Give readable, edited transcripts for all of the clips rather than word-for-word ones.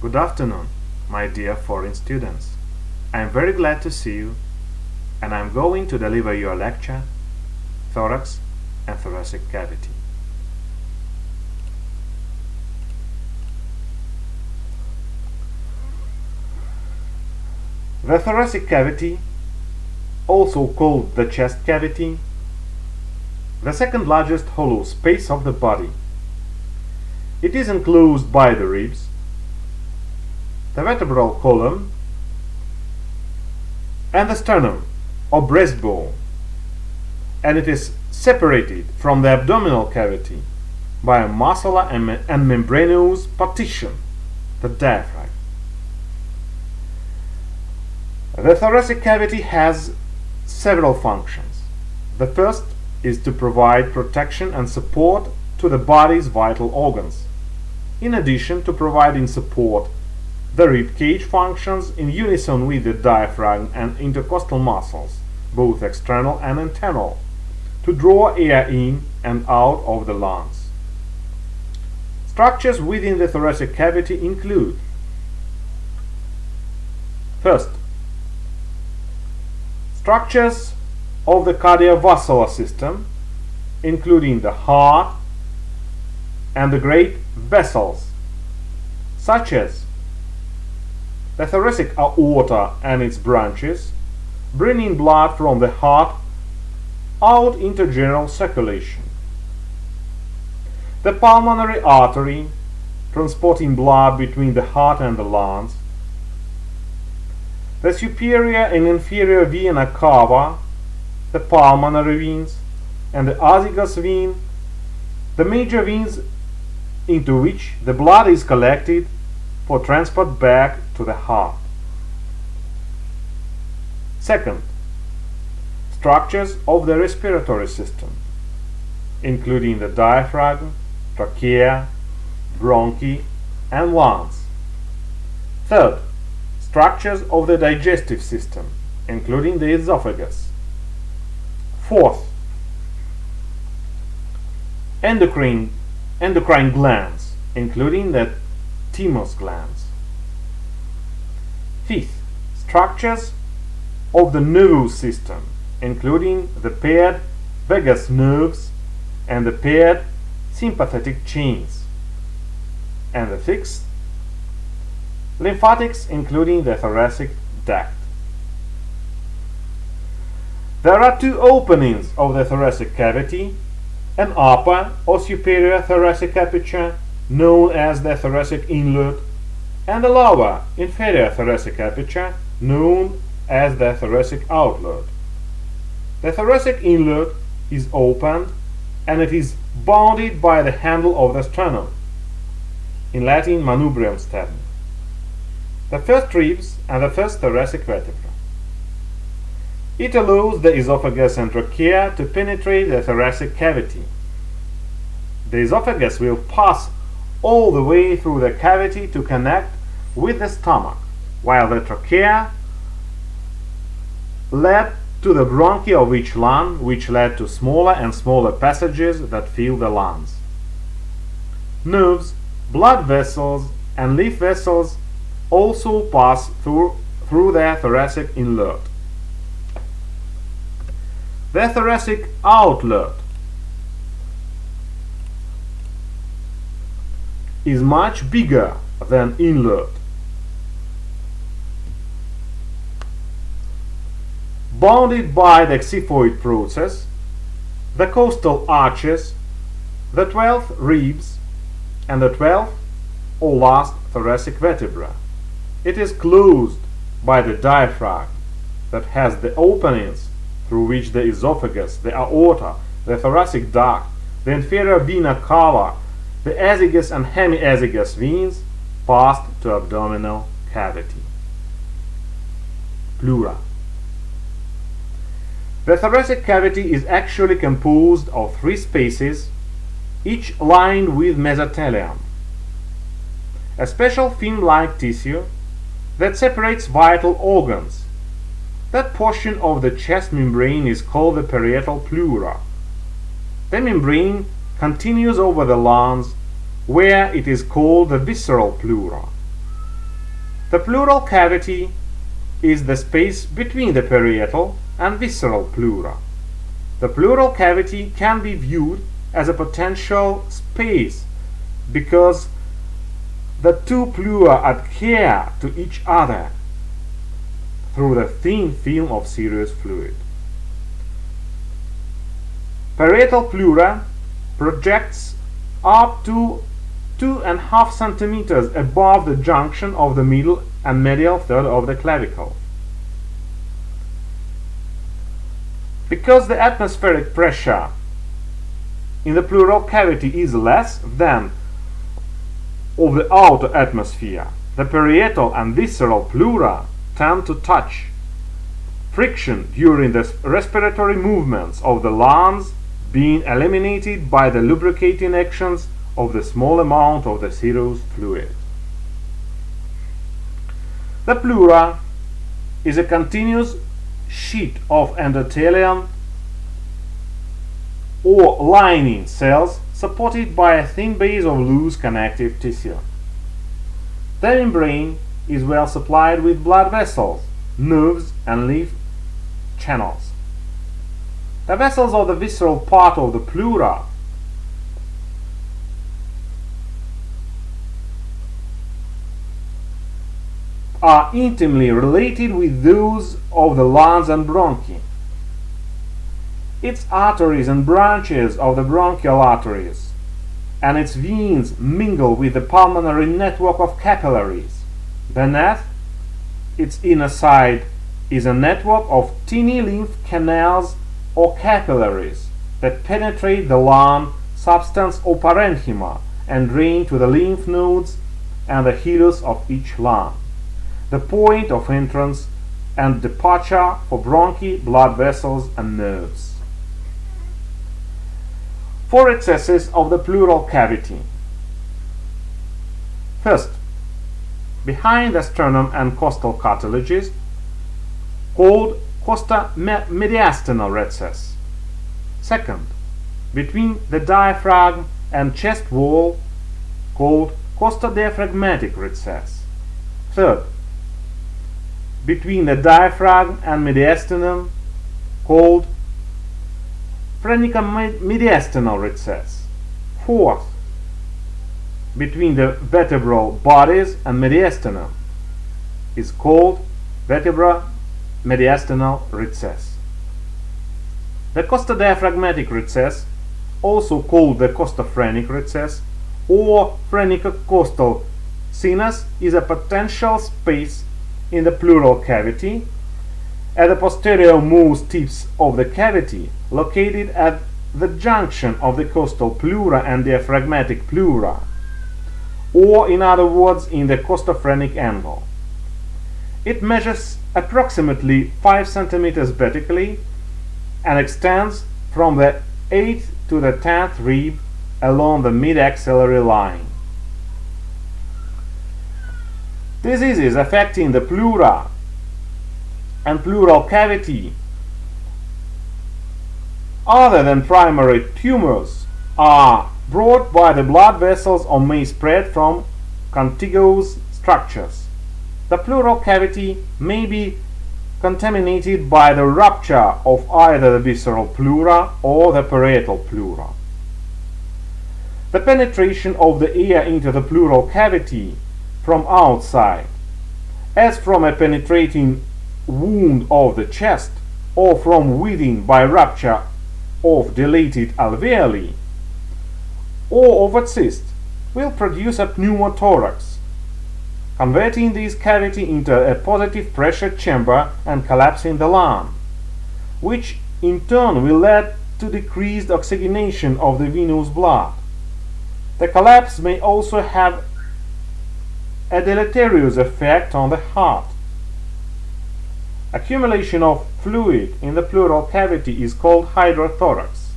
Good afternoon, my dear foreign students. I am very glad to see you, and I am going to deliver your lecture, Thorax and Thoracic Cavity. The thoracic cavity, also called the chest cavity, the second largest hollow space of the body. It is enclosed by the ribs, the vertebral column, and the sternum or breastbone, and it is separated from the abdominal cavity by a muscular and membranous partition, the diaphragm. The thoracic cavity has several functions. The first is to provide protection and support to the body's vital organs. In addition to providing support, the rib cage functions in unison with the diaphragm and intercostal muscles, both external and internal, to draw air in and out of the lungs. Structures within the thoracic cavity include: first, structures of the cardiovascular system, including the heart and the great vessels, such as the thoracic aorta and its branches, bringing blood from the heart out into general circulation. The pulmonary artery, transporting blood between the heart and the lungs. The superior and inferior vena cava, the pulmonary veins, and the azygos vein, the major veins into which the blood is collected for transport back to the heart. Second, structures of the respiratory system, including the diaphragm, trachea, bronchi, and lungs. Third, structures of the digestive system, including the esophagus. Fourth, endocrine glands, including the thymus glands. Fifth, structures of the nervous system, including the paired vagus nerves and the paired sympathetic chains. And the sixth, lymphatics, including the thoracic duct. There are two openings of the thoracic cavity: an upper or superior thoracic aperture, known as the thoracic inlet, and a lower, inferior thoracic aperture, known as the thoracic outlet. The thoracic inlet is opened and it is bounded by the handle of the sternum, in Latin manubrium sternum, the first ribs and the first thoracic vertebra. It allows the esophagus and trachea to penetrate the thoracic cavity. The esophagus will pass all the way through the cavity to connect with the stomach, while the trachea led to the bronchi of each lung, which led to smaller and smaller passages that fill the lungs. Nerves, blood vessels, and lymph vessels also pass through the thoracic inlet. The thoracic outlet is much bigger than inlet. Bounded by the xiphoid process, the costal arches, the 12th ribs, and the 12th or last thoracic vertebra. It is closed by the diaphragm that has the openings through which the esophagus, the aorta, the thoracic duct, the inferior vena cava, the azygos and hemiazygos veins passed to abdominal cavity. Pleura. The thoracic cavity is actually composed of 3 spaces, each lined with mesothelium, a special film-like tissue that separates vital organs. That portion of the chest membrane is called the parietal pleura. The membrane continues over the lungs, where it is called the visceral pleura. The pleural cavity is the space between the parietal and visceral pleura. The pleural cavity can be viewed as a potential space because the two pleura adhere to each other through the thin film of serous fluid. Parietal pleura projects up to 2.5 centimeters above the junction of the middle and medial third of the clavicle. Because the atmospheric pressure in the pleural cavity is less than of the outer atmosphere, the parietal and visceral pleura tend to touch. Friction during the respiratory movements of the lungs being eliminated by the lubricating actions of the small amount of the serous fluid. The pleura is a continuous sheet of endothelium or lining cells supported by a thin base of loose connective tissue. The membrane is well supplied with blood vessels, nerves, and lymph channels. The vessels of the visceral part of the pleura are intimately related with those of the lungs and bronchi. Its arteries and branches of the bronchial arteries and its veins mingle with the pulmonary network of capillaries. Beneath its inner side is a network of tiny lymph canals or capillaries that penetrate the lung substance or parenchyma and drain to the lymph nodes and the hilus of each lung, the point of entrance and departure for bronchi, blood vessels, and nerves. 4 excesses of the pleural cavity. First, behind the sternum and costal cartilages, called costa mediastinal recess. Second, between the diaphragm and chest wall, called costa diaphragmatic recess. Third, between the diaphragm and mediastinum, called phrenica mediastinal recess. Fourth, between the vertebral bodies and mediastinum, is called vertebra mediastinal recess. The costodiaphragmatic recess, also called the costophrenic recess or phrenico-costal sinus, is a potential space in the pleural cavity at the posterior-most tips of the cavity, located at the junction of the costal pleura and diaphragmatic pleura, or in other words, in the costophrenic angle. It measures approximately 5 centimeters vertically and extends from the 8th to the 10th rib along the mid-axillary line. Diseases affecting the pleura and pleural cavity other than primary tumors are brought by the blood vessels or may spread from contiguous structures. The pleural cavity may be contaminated by the rupture of either the visceral pleura or the parietal pleura. The penetration of the air into the pleural cavity from outside, as from a penetrating wound of the chest or from within by rupture of dilated alveoli or of a cyst, will produce a pneumothorax, converting this cavity into a positive pressure chamber and collapsing the lung, which in turn will lead to decreased oxygenation of the venous blood. The collapse may also have a deleterious effect on the heart. Accumulation of fluid in the pleural cavity is called hydrothorax.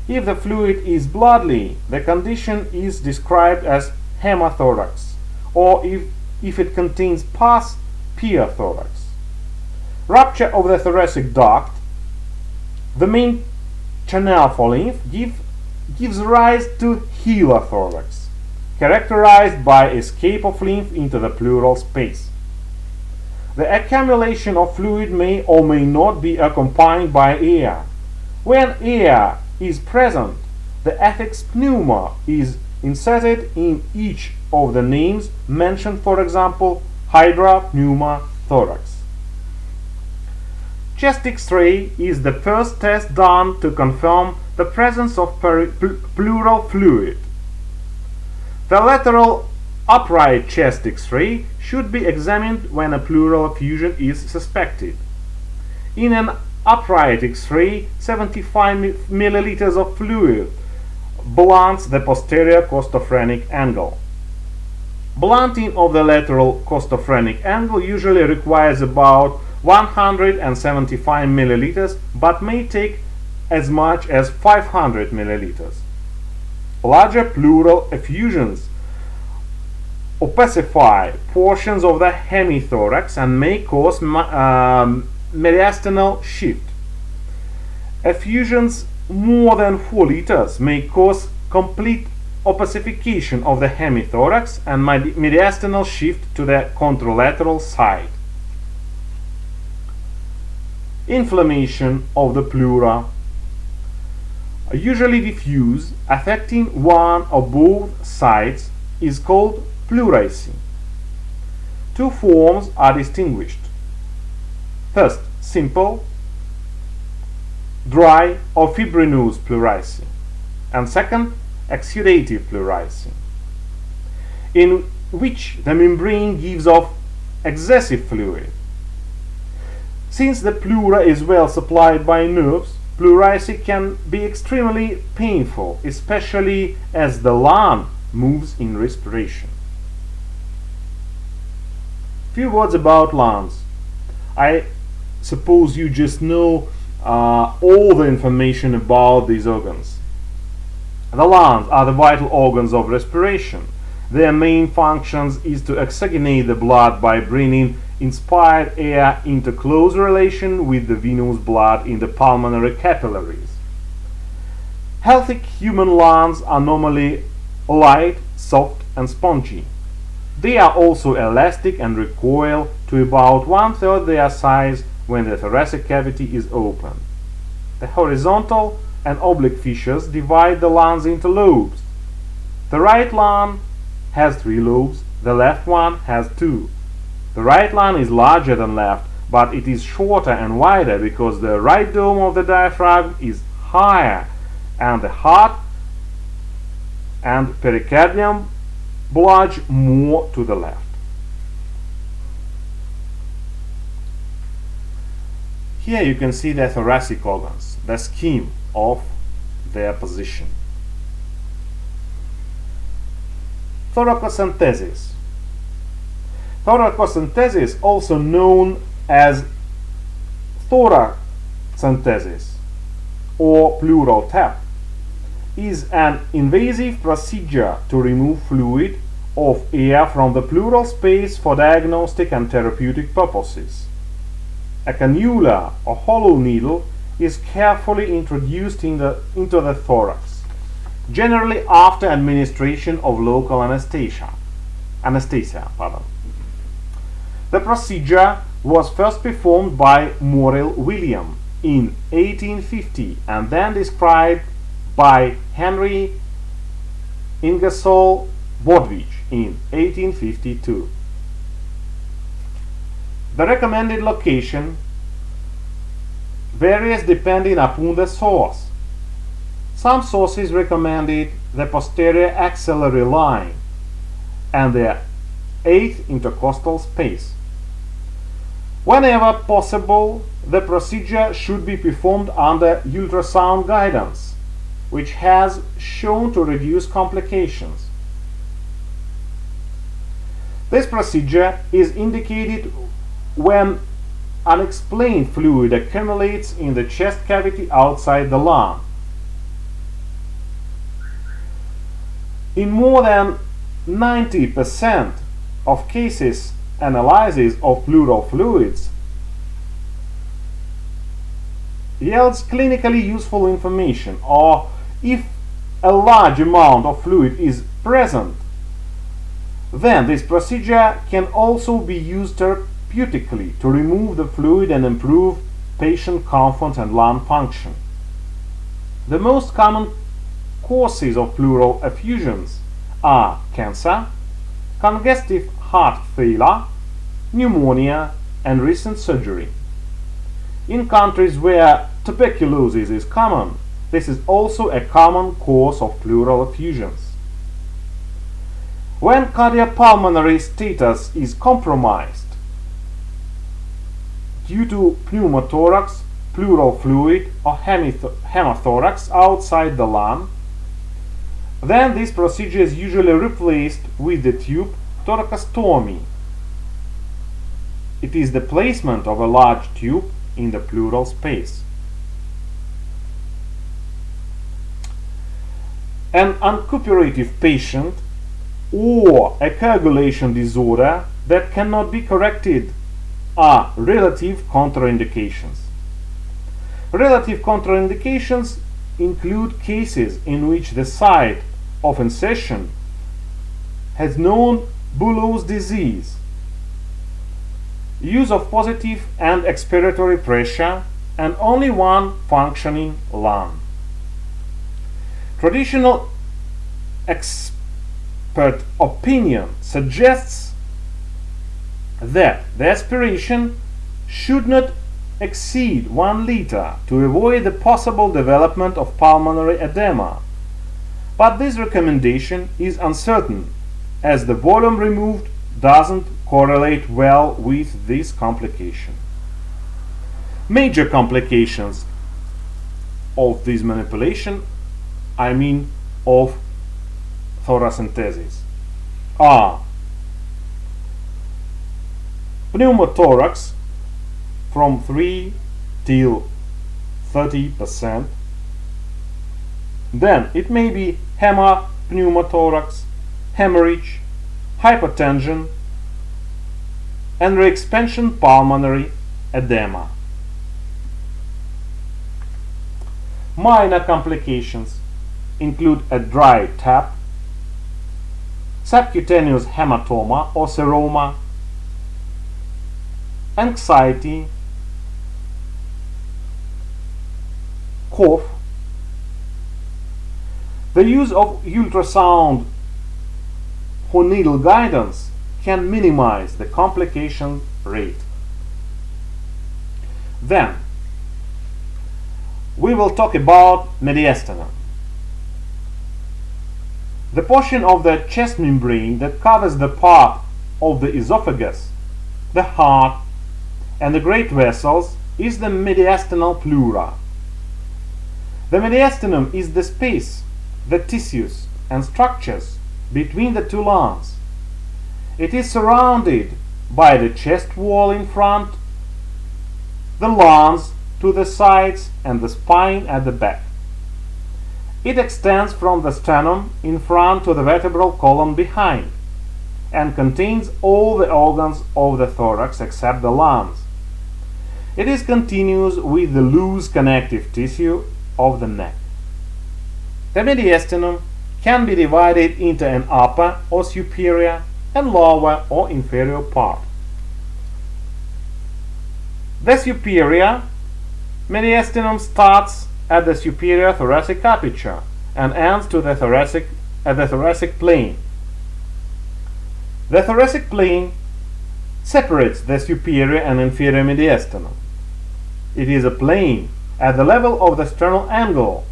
If the fluid is bloodly, the condition is described as hemothorax, or if it contains pus, pyothorax. Rupture of the thoracic duct, the main channel for lymph, gives rise to helothorax. characterized by escape of lymph into the pleural space. The accumulation of fluid may or may not be accompanied by air. When air is present, the affix pneuma is inserted in each of the names mentioned, for example, hydra, pneuma, thorax. Chest X-ray is the first test done to confirm the presence of pleural fluid. The lateral upright chest X-ray should be examined when a pleural effusion is suspected. In an upright X-ray, 75 milliliters of fluid blunts the posterior costophrenic angle. Blunting of the lateral costophrenic angle usually requires about 175 milliliters, but may take as much as 500 milliliters. Larger pleural effusions opacify portions of the hemithorax and may cause mediastinal shift. Effusions more than 4 liters may cause complete opacification of the hemithorax and mediastinal shift to the contralateral side. Inflammation of the pleura, usually diffuse, affecting one or both sides, is called pleurisy. Two forms are distinguished. First, simple, dry or fibrinous pleurisy, and second, exudative pleurisy, in which the membrane gives off excessive fluid. Since the pleura is well supplied by nerves, pleurisy can be extremely painful, especially as the lung moves in respiration. Few words about lungs. I suppose you just know all the information about these organs. The lungs are the vital organs of respiration. Their main functions is to oxygenate the blood by bringing inspired air into close relation with the venous blood in the pulmonary capillaries. Healthy human lungs are normally light, soft and spongy. They are also elastic and recoil to about 1/3 their size when the thoracic cavity is open. The horizontal and oblique fissures divide the lungs into lobes. The right lung has 3 lobes, the left one has 2. The right lung is larger than left, but it is shorter and wider because the right dome of the diaphragm is higher and the heart and pericardium bulge more to the left. Here you can see the thoracic organs, the scheme of their position. Thoracocentesis. Thoracocentesis, also known as thoracentesis or pleural tap, is an invasive procedure to remove fluid of air from the pleural space for diagnostic and therapeutic purposes. A cannula or hollow needle is carefully introduced into the thorax, generally after administration of local anesthesia. The procedure was first performed by Morrill William in 1850 and then described by Henry Ingersoll Botwich in 1852. The recommended location varies depending upon the source. Some sources recommended the posterior axillary line and the 8th intercostal space. Whenever possible, the procedure should be performed under ultrasound guidance, which has shown to reduce complications. This procedure is indicated when unexplained fluid accumulates in the chest cavity outside the lung. In more than 90% of cases, analysis of pleural fluids yields clinically useful information, or if a large amount of fluid is present, Then this procedure can also be used therapeutically to remove the fluid and improve patient comfort and lung function. The most common causes of pleural effusions are cancer, congestive heart failure, pneumonia, and recent surgery. In countries where tuberculosis is common, this is also a common cause of pleural effusions. When cardiopulmonary status is compromised due to pneumothorax, pleural fluid, or hemothorax outside the lung, then this procedure is usually replaced with the tube thoracostomy. It is the placement of a large tube in the pleural space. An uncooperative patient or a coagulation disorder that cannot be corrected are relative contraindications. Relative contraindications include cases in which the site of insertion has known bullous disease, use of positive and expiratory pressure, and only one functioning lung. Traditional expert opinion suggests that the aspiration should not exceed 1 liter to avoid the possible development of pulmonary edema, but this recommendation is uncertain as the volume removed doesn't correlate well with this complication. Major complications of this manipulation, of thoracentesis, are pneumothorax from 3 till 30%. Then it may be hemopneumothorax, hemorrhage, hypertension, and re-expansion pulmonary edema. Minor complications include a dry tap, subcutaneous hematoma or seroma, anxiety, cough. The use of ultrasound or needle guidance can minimize the complication rate. Then we will talk about mediastinum. The portion of the chest membrane that covers the part of the esophagus, the heart, and the great vessels is the mediastinal pleura. The mediastinum is the space, the tissues and structures between the two lungs. It is surrounded by the chest wall in front, the lungs to the sides, and the spine at the back. It extends from the sternum in front to the vertebral column behind, and contains all the organs of the thorax except the lungs. It is continuous with the loose connective tissue of the neck. The mediastinum can be divided into an upper or superior and lower or inferior part. The superior mediastinum starts at the superior thoracic aperture and ends at the thoracic plane. The thoracic plane separates the superior and inferior mediastinum. It is a plane at the level of the sternal angle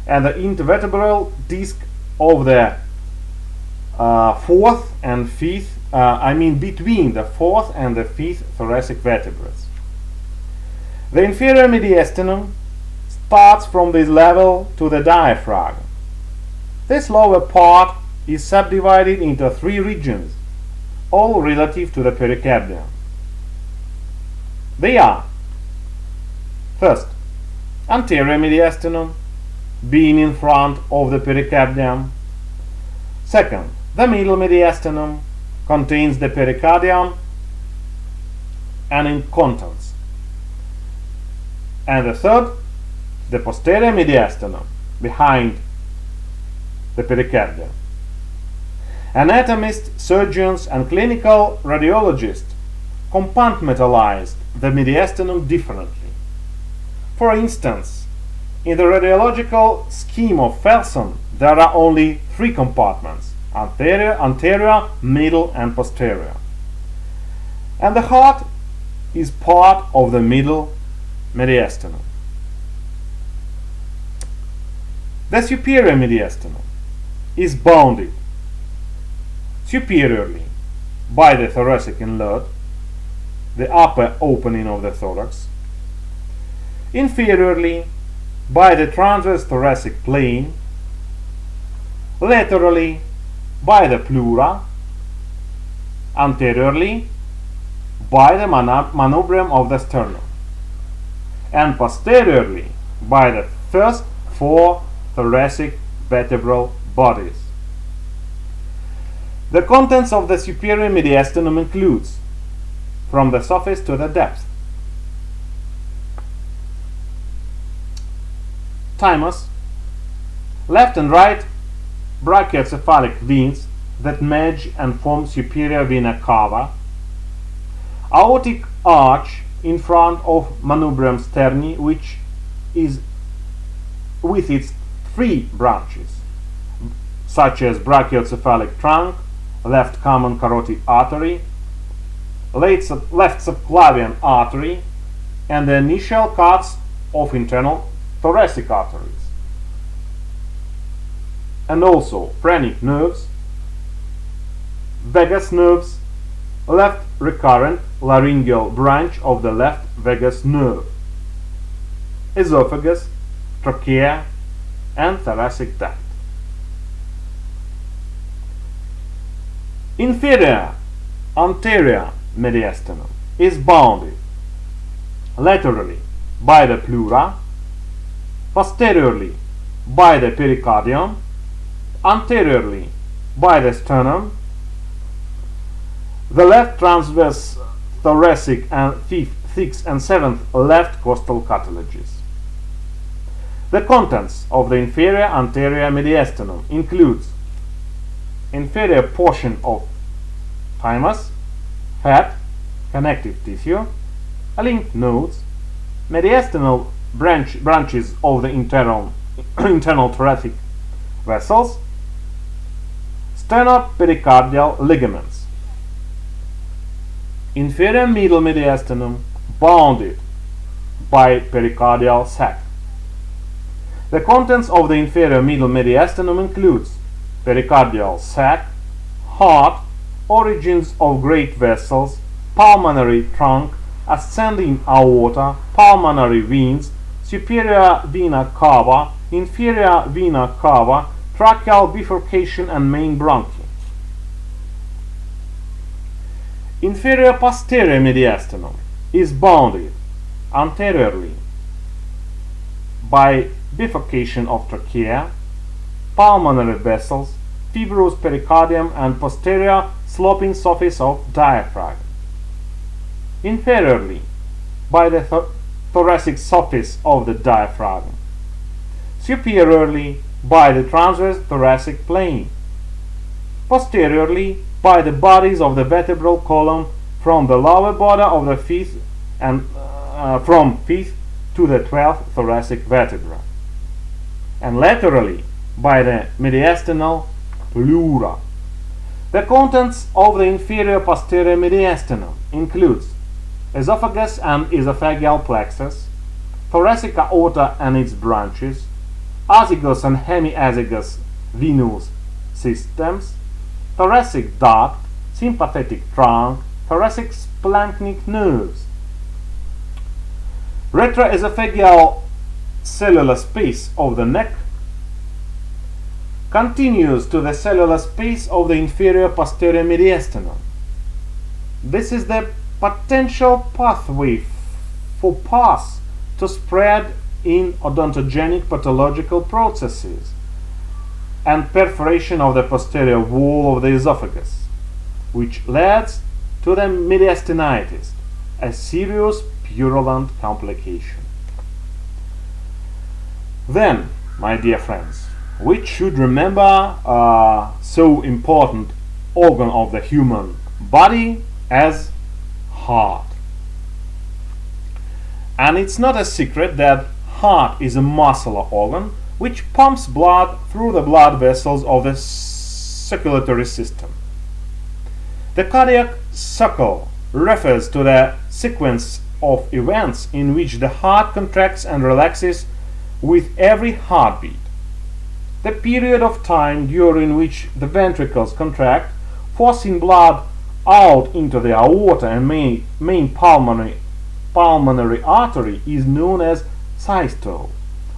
and the intervertebral disc of the between the fourth and the fifth thoracic vertebrae. The inferior mediastinum starts from this level to the diaphragm. This lower part is subdivided into 3 regions, all relative to the pericardium. They are: first, anterior mediastinum, being in front of the pericardium. Second, the middle mediastinum contains the pericardium and its contents. And the third, the posterior mediastinum, behind the pericardium. Anatomists, surgeons, and clinical radiologists compartmentalized the mediastinum differently. For instance, in the radiological scheme of Felsen, there are only three compartments: anterior, middle, and posterior. And the heart is part of the middle mediastinum. The superior mediastinum is bounded superiorly by the thoracic inlet, the upper opening of the thorax, inferiorly by the transverse thoracic plane, laterally by the pleura, anteriorly by the manubrium of the sternum, and posteriorly by the first four thoracic vertebral bodies. The contents of the superior mediastinum includes from the surface to the depth: thymus, left and right brachiocephalic veins that merge and form superior vena cava, aortic arch in front of manubrium sterni, which is with its three branches, such as brachiocephalic trunk, left common carotid artery, left subclavian artery, and the initial cuts of internal thoracic arteries, and also phrenic nerves, vagus nerves, left recurrent laryngeal branch of the left vagus nerve, esophagus, trachea, and thoracic duct. Inferior anterior mediastinum is bounded laterally by the pleura, posteriorly by the pericardium, anteriorly by the sternum, the left transverse thoracic and fifth, sixth, and seventh left costal cartilages. The contents of the inferior anterior mediastinum includes inferior portion of thymus, fat, connective tissue, lymph nodes, mediastinal branches of the internal thoracic vessels, sternopericardial ligaments. Inferior middle mediastinum bounded by pericardial sac. The contents of the inferior middle mediastinum includes pericardial sac, heart, origins of great vessels, pulmonary trunk, ascending aorta, pulmonary veins, superior vena cava, inferior vena cava, tracheal bifurcation, and main bronchi. Inferior posterior mediastinum is bounded anteriorly by bifurcation of trachea, pulmonary vessels, fibrous pericardium, and posterior sloping surface of diaphragm. Inferiorly by the thoracic surface of the diaphragm. Superiorly by the transverse thoracic plane. Posteriorly by the bodies of the vertebral column from the lower border of the fifth and from fifth to the 12th thoracic vertebra. And laterally by the mediastinal pleura. The contents of the inferior posterior mediastinum includes esophagus and esophageal plexus, thoracic aorta and its branches, azygos and hemiazygos venous systems, thoracic duct, sympathetic trunk, thoracic splanchnic nerves. Retroesophageal cellular space of the neck continues to the cellular space of the inferior posterior mediastinum. This is the potential pathway for pus to spread in odontogenic pathological processes and perforation of the posterior wall of the esophagus, which leads to the mediastinitis, a serious purulent complication. Then, my dear friends, we should remember so important organ of the human body as heart. And it's not a secret that heart is a muscular organ which pumps blood through the blood vessels of the circulatory system. The cardiac cycle refers to the sequence of events in which the heart contracts and relaxes with every heartbeat. The period of time during which the ventricles contract, forcing blood out into the aorta and main pulmonary artery, is known as systole,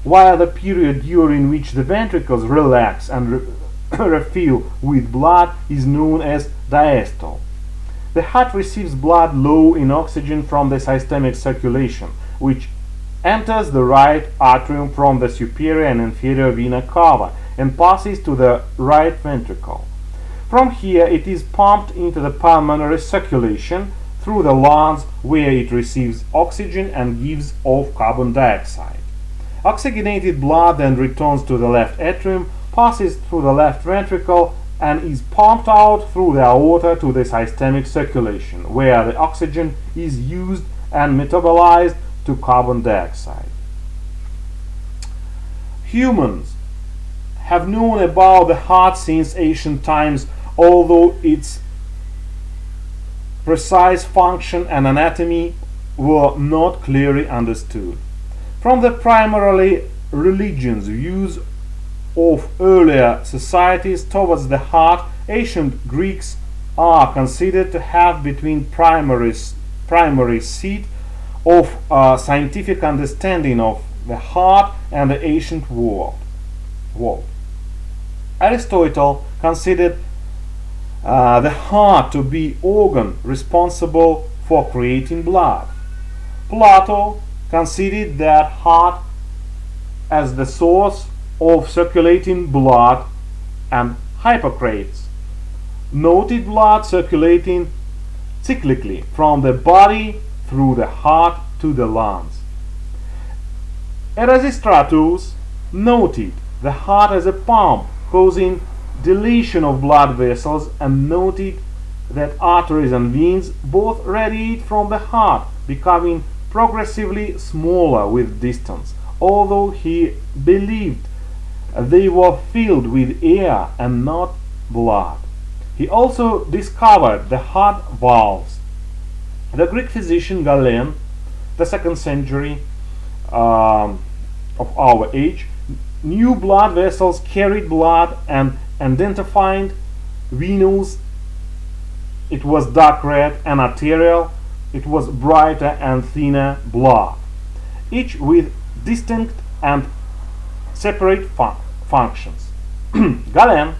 while the period during which the ventricles relax and refill with blood is known as diastole. The heart receives blood low in oxygen from the systemic circulation, which enters the right atrium from the superior and inferior vena cava and passes to the right ventricle. From here it is pumped into the pulmonary circulation through the lungs, where it receives oxygen and gives off carbon dioxide. Oxygenated blood then returns to the left atrium, passes through the left ventricle, and is pumped out through the aorta to the systemic circulation, where the oxygen is used and metabolized to carbon dioxide. Humans have known about the heart since ancient times, although its precise function and anatomy were not clearly understood. From the primarily religious views of earlier societies towards the heart, ancient Greeks are considered to have been primary seat of scientific understanding of the heart and the ancient world. Aristotle considered the heart to be organ responsible for creating blood. Plato considered that heart as the source of circulating blood, and Hippocrates noted blood circulating cyclically from the body through the heart to the lungs. Erasistratus noted the heart as a pump causing dilation of blood vessels, and noted that arteries and veins both radiate from the heart, becoming progressively smaller with distance, although he believed they were filled with air and not blood. He also discovered the heart valves. The Greek physician Galen, the 2nd century of our age, knew blood vessels carried blood and identified venous. It was dark red, and arterial. It was brighter and thinner blood, each with distinct and separate functions. Galen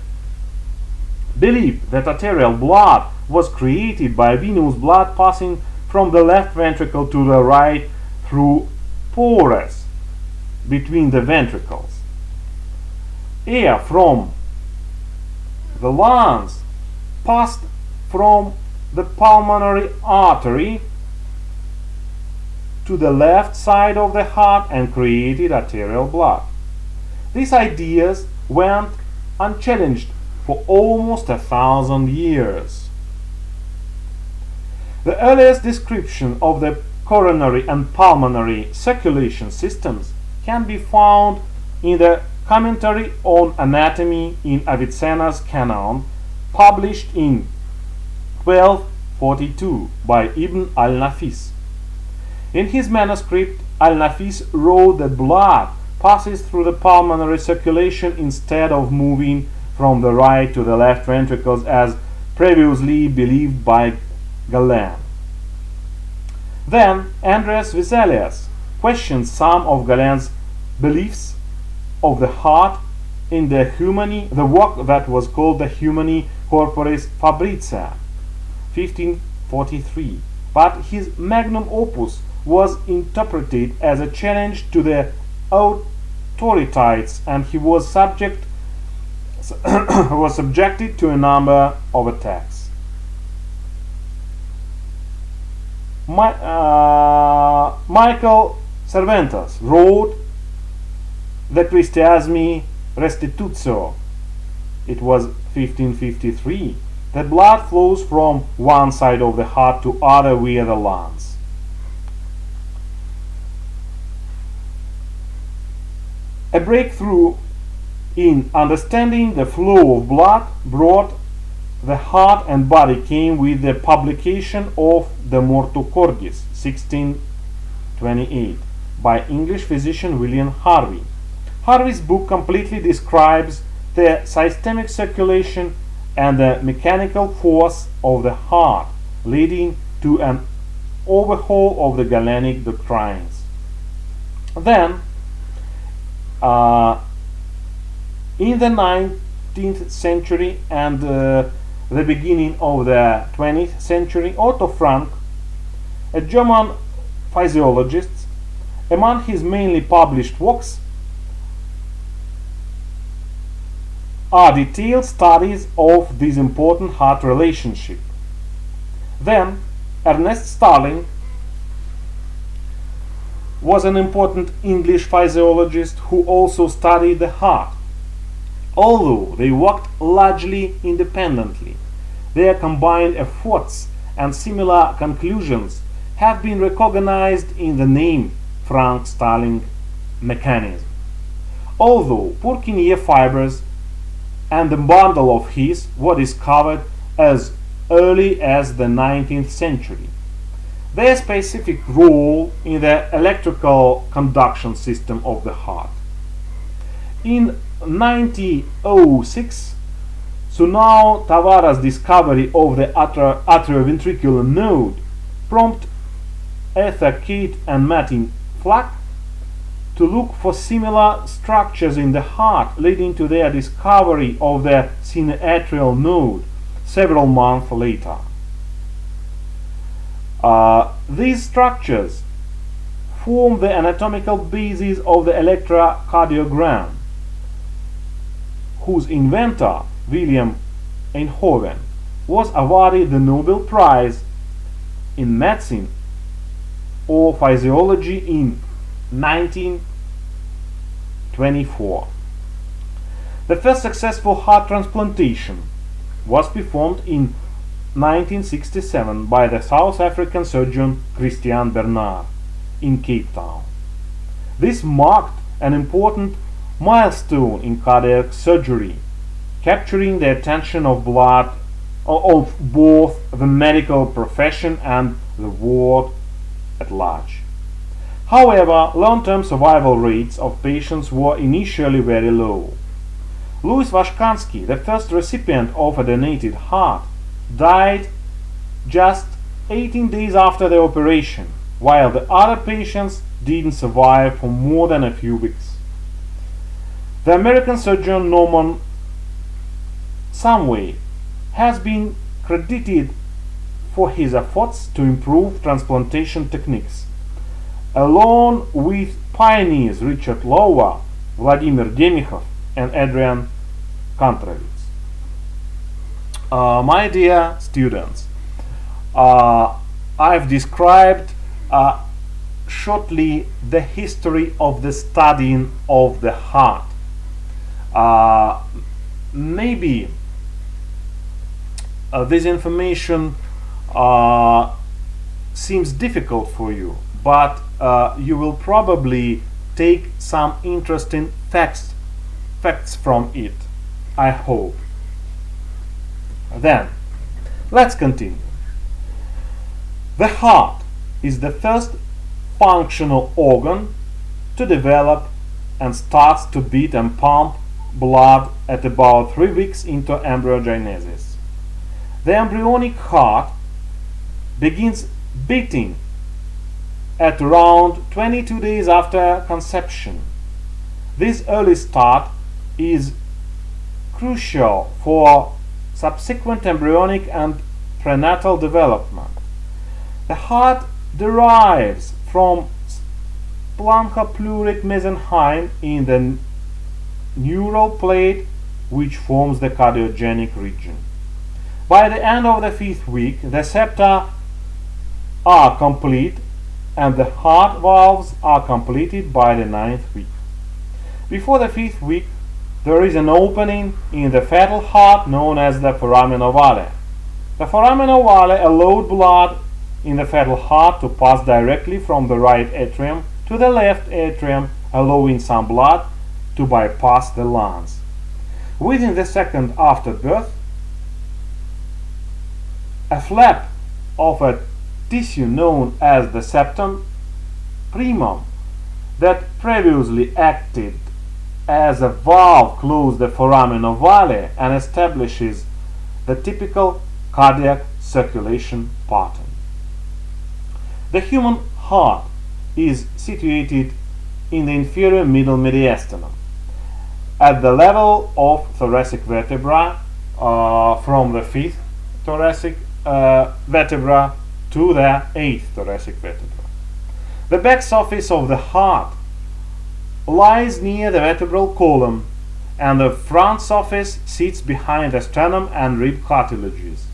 believed that arterial blood was created by venous blood passing from the left ventricle to the right through pores between the ventricles. Air from the lungs passed from the pulmonary artery to the left side of the heart and created arterial blood. These ideas went unchallenged for almost 1,000 years. The earliest description of the coronary and pulmonary circulation systems can be found in the Commentary on Anatomy in Avicenna's Canon, published in 1242 by Ibn al-Nafis. In his manuscript, al-Nafis wrote that blood passes through the pulmonary circulation instead of moving from the right to the left ventricles as previously believed by Galen. Then Andreas Vesalius questioned some of Galen's beliefs of the heart in the work that was called the Humani Corporis Fabricia, 1543. But his magnum opus was interpreted as a challenge to the authorities, and he was subjected to a number of attacks. Michael Cervantes wrote the Christiasmi Restitutio. It was 1553, the blood flows from one side of the heart to other via the lungs. A breakthrough in understanding the flow of blood brought the heart and body came with the publication of the Mortu Cordis 1628 by English physician William Harvey. Harvey's book completely describes the systemic circulation and the mechanical force of the heart, leading to an overhaul of the Galenic doctrines. Then, in the 19th century and the beginning of the 20th century, Otto Frank, a German physiologist, among his mainly published works are detailed studies of this important heart relationship. Then, Ernest Starling was an important English physiologist who also studied the heart. Although they worked largely independently, their combined efforts and similar conclusions have been recognized in the name Frank-Starling mechanism. Although Purkinje fibers and the bundle of his were discovered as early as the 19th century, their specific role in the electrical conduction system of the heart. In 1906, Sunao Tavara's discovery of the atrioventricular node prompted Arthur Kate and Martin Flack to look for similar structures in the heart, leading to their discovery of the sinoatrial node several months later. These structures form the anatomical basis of the electrocardiogram, whose inventor, William Einthoven, was awarded the Nobel Prize in Medicine or Physiology in 1924. The first successful heart transplantation was performed in 1967 by the South African surgeon Christian Bernard in Cape Town. This marked an important milestone in cardiac surgery, capturing the attention of both the medical profession and the world at large. However, long-term survival rates of patients were initially very low. Louis Vashkansky, the first recipient of a donated heart, died just 18 days after the operation, while the other patients didn't survive for more than a few weeks. The American surgeon Norman Samway has been credited for his efforts to improve transplantation techniques, along with pioneers Richard Lower, Vladimir Demikhov, and Adrian Kontravits. My dear students, I've described shortly the history of the studying of the heart. Maybe this information seems difficult for you, but you will probably take some interesting facts from it, I hope. Then, let's continue. The heart is the first functional organ to develop and starts to beat and pump blood at about 3 weeks into embryogenesis. The embryonic heart begins beating at around 22 days after conception. This early start is crucial for subsequent embryonic and prenatal development. The heart derives from splenopleural mesenchyme in the neural plate, which forms the cardiogenic region. By the end of the 5th week, the septa are complete and the heart valves are completed by the 9th week. Before the 5th week, there is an opening in the fetal heart known as the foramen ovale, The foramen ovale allowed blood in the fetal heart to pass directly from the right atrium to the left atrium, allowing some blood to bypass the lungs. Within the second after birth, a flap of a tissue known as the septum primum that previously acted as a valve closes the foramen ovale and establishes the typical cardiac circulation pattern. The human heart is situated in the inferior middle mediastinum at the level of thoracic vertebra from the 5th thoracic vertebra to the 8th thoracic vertebra. The back surface of the heart lies near the vertebral column, and the front surface sits behind the sternum and rib cartilages.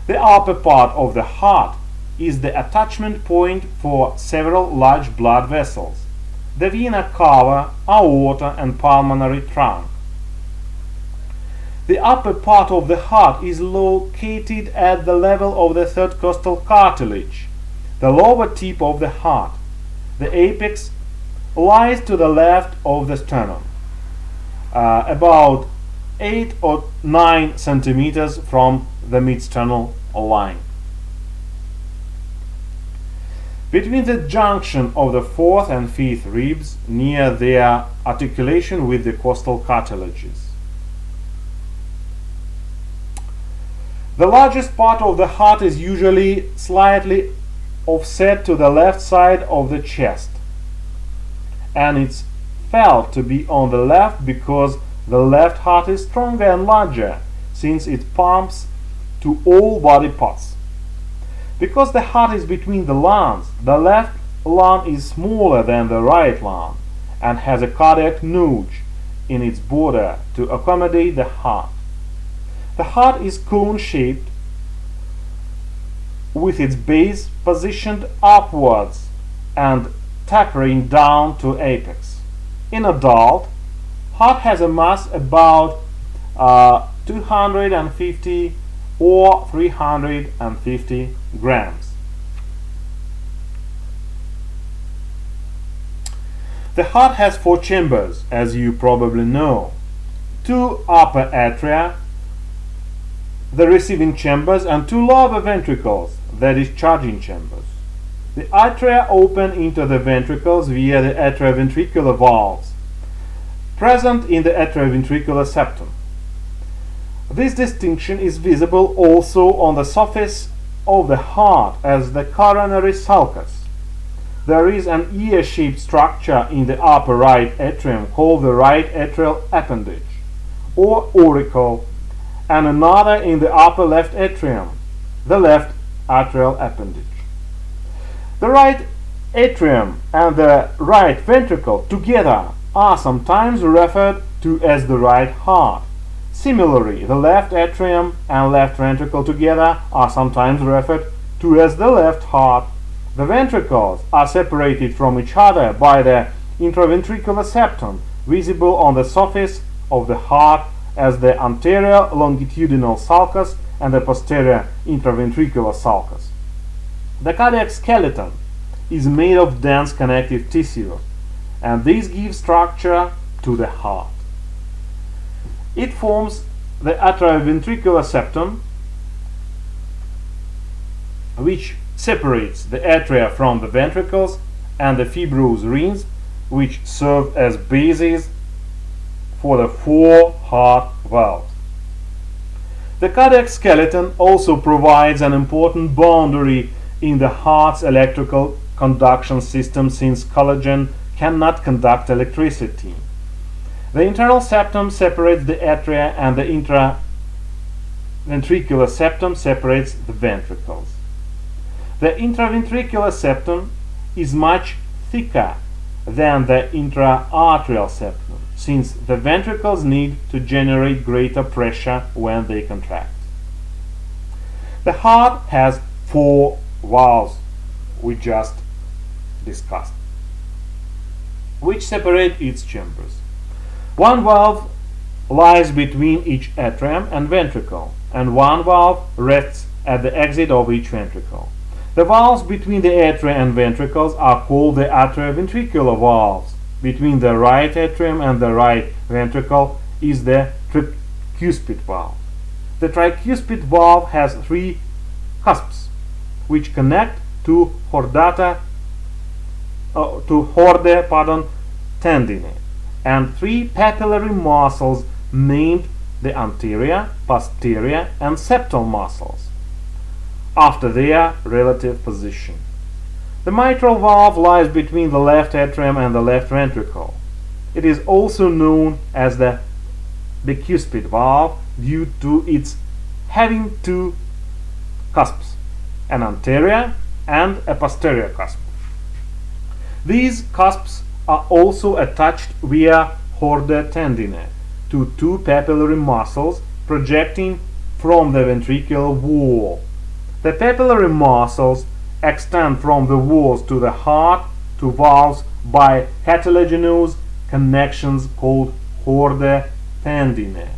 The upper part of the heart is the attachment point for several large blood vessels, the vena cava, aorta, and pulmonary trunk. The upper part of the heart is located at the level of the third costal cartilage, the lower tip of the heart. The apex lies to the left of the sternum, about 8 or 9 centimeters from the mid-sternal line. Between the junction of the 4th and 5th ribs, near their articulation with the costal cartilages. The largest part of the heart is usually slightly offset to the left side of the chest, and it's felt to be on the left because the left heart is stronger and larger, since it pumps to all body parts. Because the heart is between the lungs, the left lung is smaller than the right lung and has a cardiac notch in its border to accommodate the heart. The heart is cone-shaped with its base positioned upwards and tapering down to apex. In adult, heart has a mass about 250 or 350 grams. The heart has 4 chambers, as you probably know: 2 upper atria, the receiving chambers, and 2 lower ventricles, the discharging chambers. The atria open into the ventricles via the atrioventricular valves, present in the atrioventricular septum. This distinction is visible also on the surface of the heart as the coronary sulcus. There is an ear-shaped structure in the upper right atrium called the right atrial appendage, or auricle, and another in the upper left atrium, the left atrial appendage. The right atrium and the right ventricle together are sometimes referred to as the right heart. Similarly, the left atrium and left ventricle together are sometimes referred to as the left heart. The ventricles are separated from each other by the intraventricular septum, visible on the surface of the heart as the anterior longitudinal sulcus and the posterior intraventricular sulcus. The cardiac skeleton is made of dense connective tissue, and this gives structure to the heart. It forms the atrioventricular septum, which separates the atria from the ventricles, and the fibrous rings, which serve as bases for the 4 heart valves. The cardiac skeleton also provides an important boundary in the heart's electrical conduction system, since collagen cannot conduct electricity. The internal septum separates the atria, and the intraventricular septum separates the ventricles. The intraventricular septum is much thicker than the intra-arterial septum, since the ventricles need to generate greater pressure when they contract. The heart has 4 valves we just discussed, which separate its chambers. 1 valve lies between each atrium and ventricle. and one valve rests at the exit of each ventricle. The valves between the atria and ventricles are called the atrioventricular valves. Between the right atrium and the right ventricle is the tricuspid valve. The tricuspid valve has three cusps, which connect to chorde tendinae, and three papillary muscles named the anterior, posterior, and septal muscles, after their relative position. The mitral valve lies between the left atrium and the left ventricle. It is also known as the bicuspid valve due to its having two cusps, an anterior and a posterior cusp. These cusps are also attached via chorde tendinae to two papillary muscles projecting from the ventricular wall. The papillary muscles extend from the walls to the heart to valves by cartilaginous connections called chorde tendinae.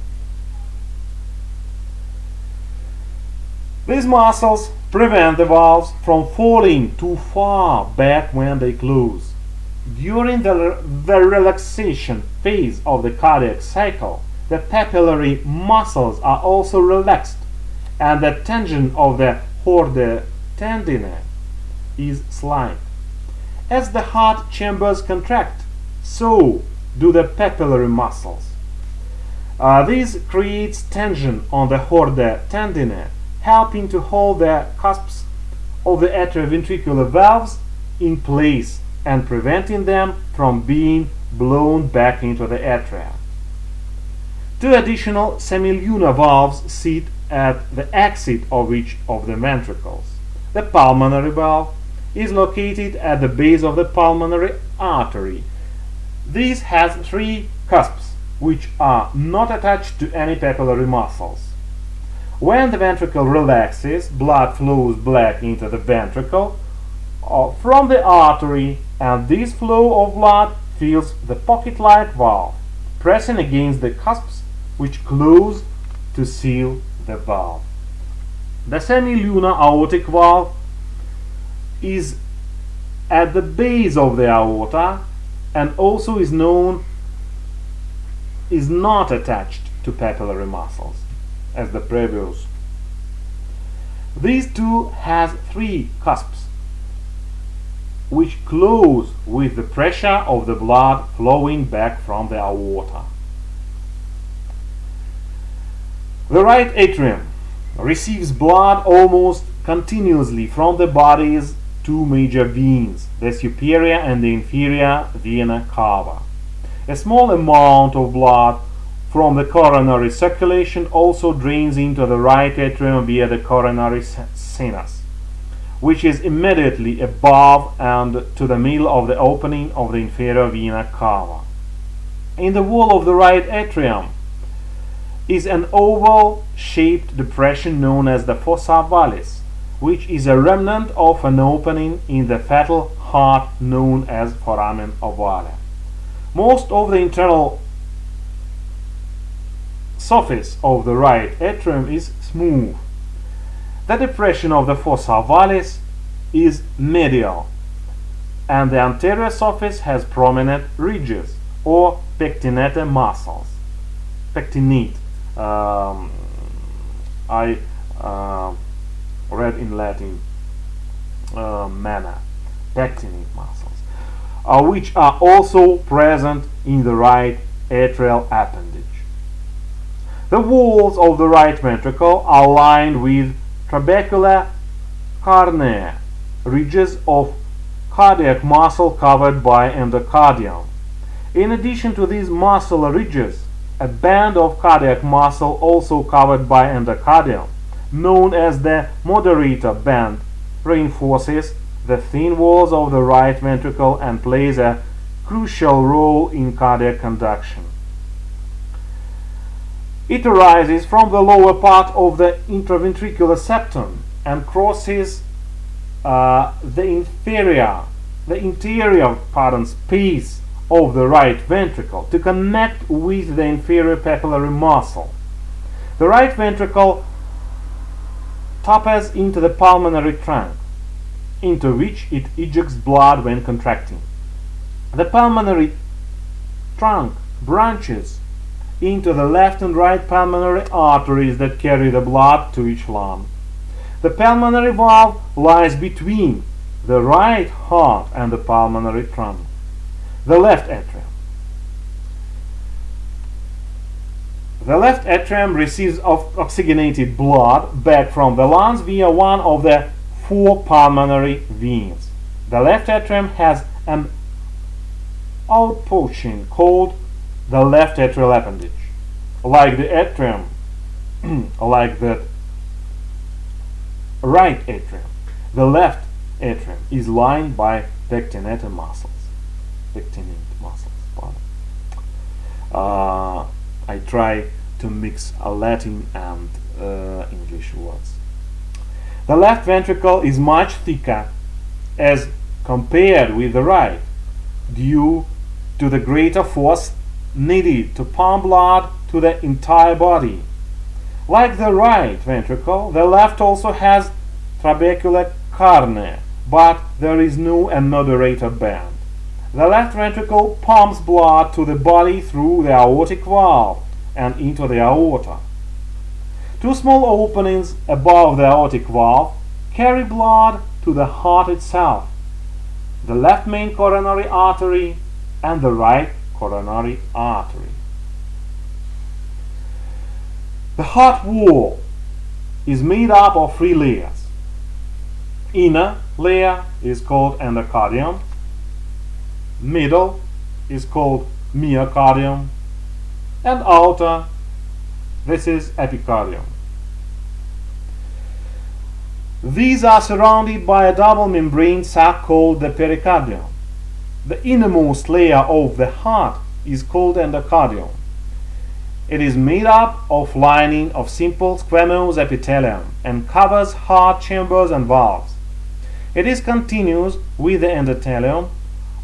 These muscles prevent the valves from falling too far back when they close. During the relaxation phase of the cardiac cycle, the papillary muscles are also relaxed, and the tension of the chorde tendinae is slight. As the heart chambers contract, so do the papillary muscles. This creates tension on the chorde tendinae, helping to hold the cusps of the atrioventricular valves in place and preventing them from being blown back into the atria. Two additional semilunar valves sit at the exit of each of the ventricles. The pulmonary valve is located at the base of the pulmonary artery. This has three cusps, which are not attached to any papillary muscles. When the ventricle relaxes, blood flows back into the ventricle from the artery, and this flow of blood fills the pocket-like valve, pressing against the cusps which close to seal the valve. The semilunar aortic valve is at the base of the aorta and also is not attached to papillary muscles as the previous. These two has three cusps which close with the pressure of the blood flowing back from the aorta. The right atrium receives blood almost continuously from the body's two major veins, the superior and the inferior vena cava. A small amount of blood from the coronary circulation also drains into the right atrium via the coronary sinus, which is immediately above and to the middle of the opening of the inferior vena cava. In the wall of the right atrium is an oval-shaped depression known as the fossa valis, which is a remnant of an opening in the fetal heart known as foramen ovale. Most of the internal surface of the right atrium is smooth. The depression of the fossa valis is medial, and the anterior surface has prominent ridges or pectinate muscles. Pectinate. I read in Latin manner. Pectinate muscles, which are also present in the right atrial appendage. The walls of the right ventricle are lined with trabecular carnea, ridges of cardiac muscle covered by endocardium. In addition to these muscle ridges, a band of cardiac muscle also covered by endocardium, known as the moderator band, reinforces the thin walls of the right ventricle and plays a crucial role in cardiac conduction. It arises from the lower part of the intraventricular septum and crosses the interior space of the right ventricle to connect with the inferior papillary muscle. The right ventricle taps into the pulmonary trunk, into which it ejects blood when contracting. The pulmonary trunk branches into the left and right pulmonary arteries that carry the blood to each lung. The pulmonary valve lies between the right heart and the pulmonary trunk. The left atrium. The left atrium receives oxygenated blood back from the lungs via one of the 4 pulmonary veins. The left atrium has an outpouching called the left atrial appendage. Like the atrium, like the right atrium, the left atrium is lined by pectinated muscles. I try to mix Latin and English words. The left ventricle is much thicker as compared with the right, due to the greater force needed to pump blood to the entire body. Like the right ventricle, the left also has trabecular carne, but there is no anoderator band. The left ventricle pumps blood to the body through the aortic valve and into the aorta. 2 small openings above the aortic valve carry blood to the heart itself, the left main coronary artery and the right coronary artery. The heart wall is made up of 3 layers. Inner layer is called endocardium, middle is called myocardium, and outer, this is epicardium. These are surrounded by a double membrane sac called the pericardium. The innermost layer of the heart is called endocardium. It is made up of lining of simple squamous epithelium and covers heart chambers and valves. It is continuous with the endothelium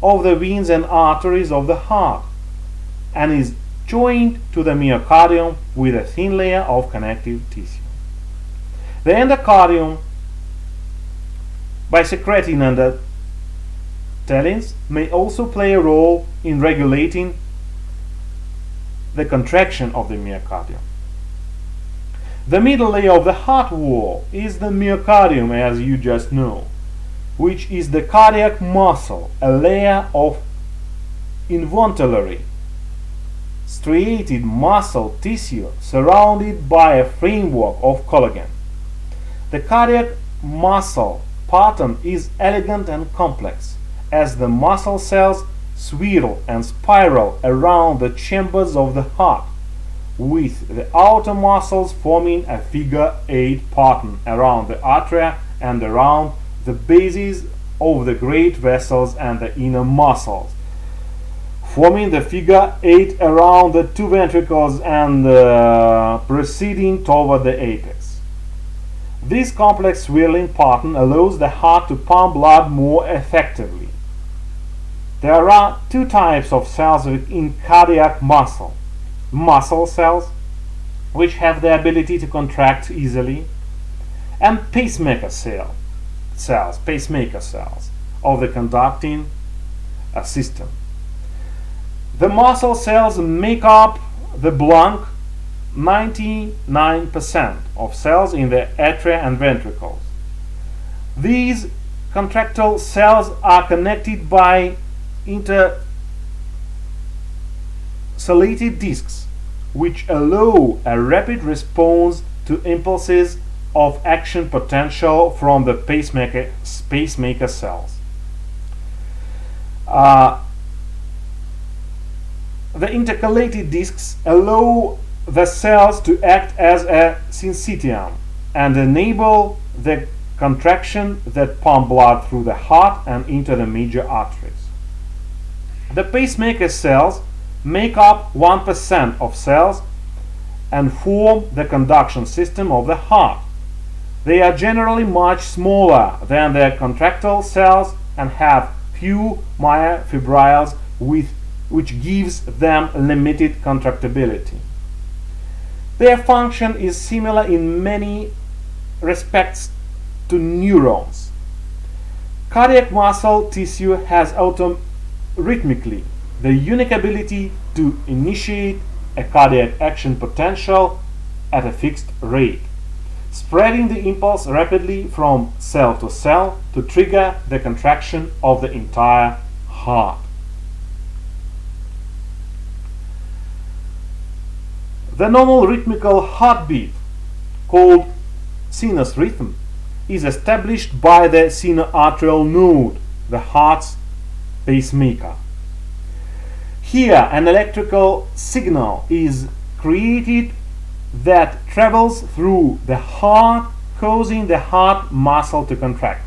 of the veins and arteries of the heart and is joined to the myocardium with a thin layer of connective tissue. The endocardium, by secreting endothelins, may also play a role in regulating the contraction of the myocardium. The middle layer of the heart wall is the myocardium, as you just know, which is the cardiac muscle, a layer of involuntary striated muscle tissue surrounded by a framework of collagen. The cardiac muscle pattern is elegant and complex, as the muscle cells swirl and spiral around the chambers of the heart, with the outer muscles forming a figure 8 pattern around the atria and around the bases of the great vessels and the inner muscles, forming the figure 8 around the 2 ventricles and proceeding toward the apex. This complex swirling pattern allows the heart to pump blood more effectively. There are 2 types of cells in cardiac muscle: muscle cells, which have the ability to contract easily, and pacemaker cells of the conducting system. The muscle cells make up the blank 99% of cells in the atria and ventricles. These contractile cells are connected by intercalated discs, which allow a rapid response to impulses of action potential from the pacemaker cells. The intercalated discs allow the cells to act as a syncytium and enable the contraction that pump blood through the heart and into the major arteries. The pacemaker cells make up 1% of cells and form the conduction system of the heart. They are generally much smaller than the contractile cells and have few myofibrils, which gives them limited contractibility. Their function is similar in many organs, such as the heart, the lungs, the kidneys, the liver, and the stomach. respects to neurons. Cardiac muscle tissue has rhythmically the unique ability to initiate a cardiac action potential at a fixed rate, spreading the impulse rapidly from cell to cell to trigger the contraction of the entire heart. The normal rhythmical heartbeat, called sinus rhythm, is established by the sinoatrial node, the heart's pacemaker. Here, an electrical signal is created that travels through the heart, causing the heart muscle to contract.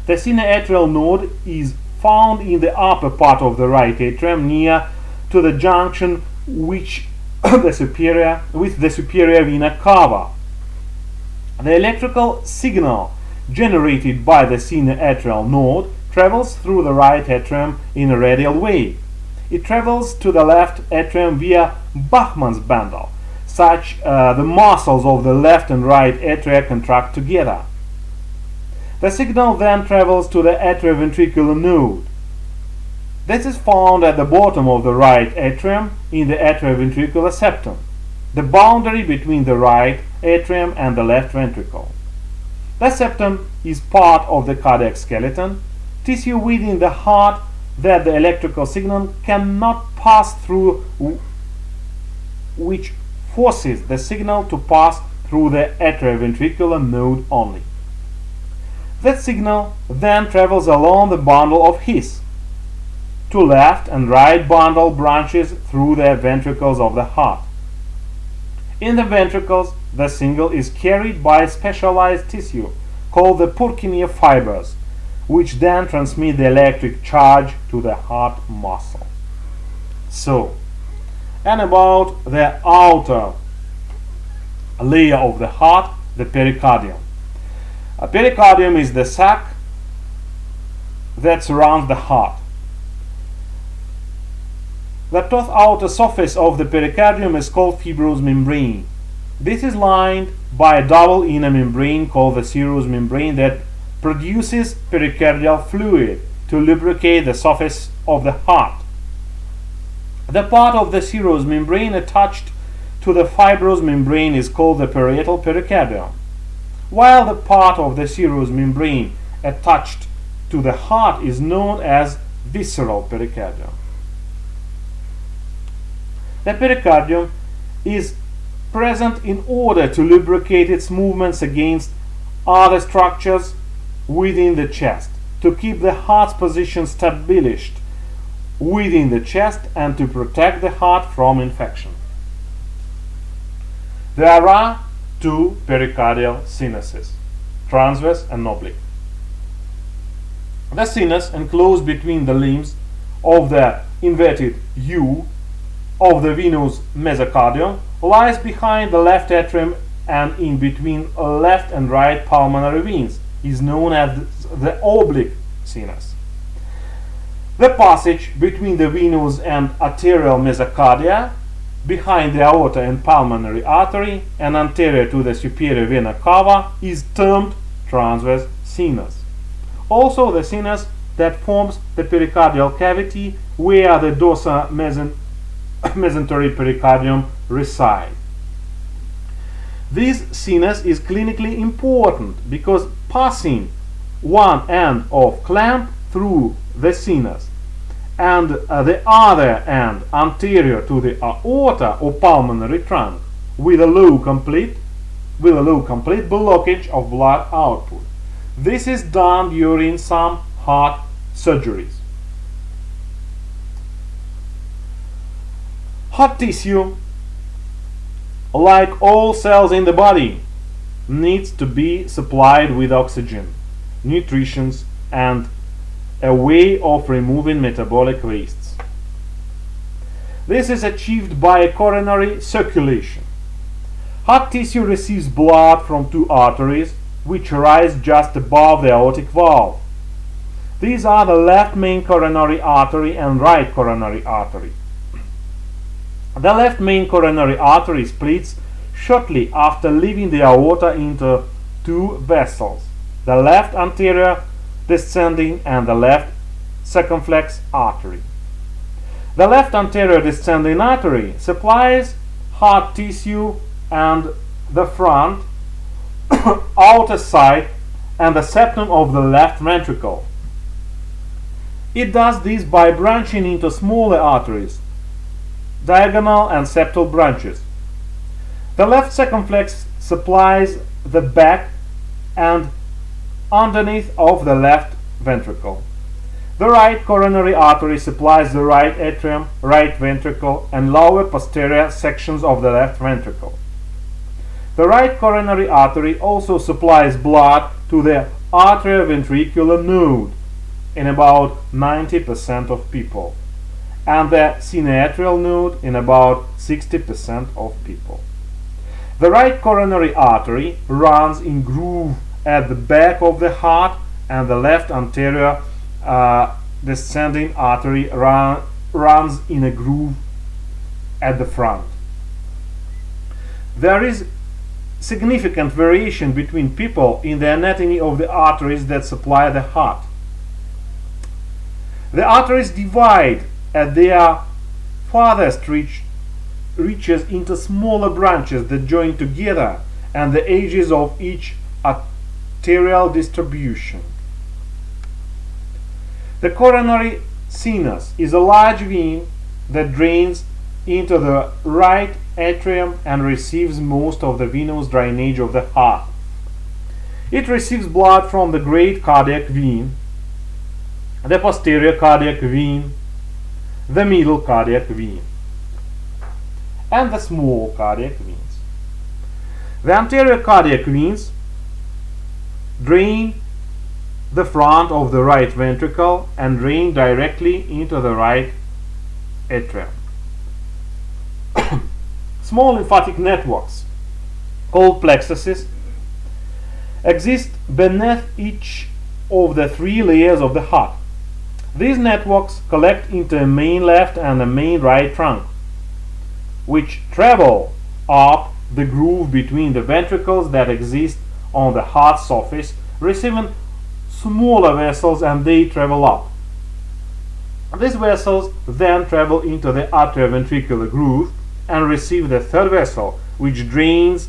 The sinoatrial node is found in the upper part of the right atrium, near to the junction with the superior vena cava. The electrical signal generated by the sinoatrial node travels through the right atrium in a radial way. It travels to the left atrium via Bachmann's bundle, such the muscles of the left and right atria contract together. The signal then travels to the atrioventricular node. This is found at the bottom of the right atrium in the atrioventricular septum, the boundary between the right atrium and the left ventricle. The septum is part of the cardiac skeleton, tissue within the heart that the electrical signal cannot pass through, which forces the signal to pass through the atrioventricular node only. That signal then travels along the bundle of His. Two left and right bundle branches through the ventricles of the heart. In the ventricles, the signal is carried by specialized tissue called the Purkinje fibers, which then transmit the electric charge to the heart muscle. So, and about the outer layer of the heart, the pericardium. A pericardium is the sac that surrounds the heart. The tough outer surface of the pericardium is called fibrous membrane. This is lined by a double inner membrane called the serous membrane that produces pericardial fluid to lubricate the surface of the heart. The part of the serous membrane attached to the fibrous membrane is called the parietal pericardium, while the part of the serous membrane attached to the heart is known as visceral pericardium. The pericardium is present in order to lubricate its movements against other structures within the chest, to keep the heart's position established within the chest and to protect the heart from infection. There are two pericardial sinuses, transverse and oblique. The sinus enclosed between the limbs of the inverted U of the venous mesocardium lies behind the left atrium and in between left and right pulmonary veins, is known as the oblique sinus. The passage between the venous and arterial mesocardia, behind the aorta and pulmonary artery, and anterior to the superior vena cava, is termed transverse sinus. Also, the sinus that forms the pericardial cavity, where the dorsa mesentery pericardium reside. This sinus is clinically important because passing one end of clamp through the sinus and the other end anterior to the aorta or pulmonary trunk with a low complete blockage of blood output. This is done during some heart surgeries. Heart tissue, like all cells in the body, needs to be supplied with oxygen, nutrition, and a way of removing metabolic wastes. This is achieved by coronary circulation. Heart tissue receives blood from two arteries which rise just above the aortic valve. These are the left main coronary artery and right coronary artery. The left main coronary artery splits shortly after leaving the aorta into two vessels, the left anterior descending and the left circumflex artery. The left anterior descending artery supplies heart tissue and the front, outer side, and the septum of the left ventricle. It does this by branching into smaller arteries, diagonal and septal branches. The left circumflex supplies the back and underneath of the left ventricle. The right coronary artery supplies the right atrium, right ventricle, and lower posterior sections of the left ventricle. The right coronary artery also supplies blood to the atrioventricular node in about 90% of people, and the sinoatrial node in about 60% of people. The right coronary artery runs in groove at the back of the heart, and the left anterior descending artery runs in a groove at the front. There is significant variation between people in the anatomy of the arteries that supply the heart. The arteries divide at their farthest reaches into smaller branches that join together and the edges of each arterial distribution. The coronary sinus is a large vein that drains into the right atrium and receives most of the venous drainage of the heart. It receives blood from the great cardiac vein, the posterior cardiac vein, the middle cardiac vein, and the small cardiac veins. The anterior cardiac veins drain the front of the right ventricle and drain directly into the right atrium. Small lymphatic networks, called plexuses, exist beneath each of the three layers of the heart. These networks collect into a main left and a main right trunk, which travel up the groove between the ventricles that exist on the heart surface, receiving smaller vessels, and they travel up. These vessels then travel into the atrioventricular groove and receive the third vessel, which drains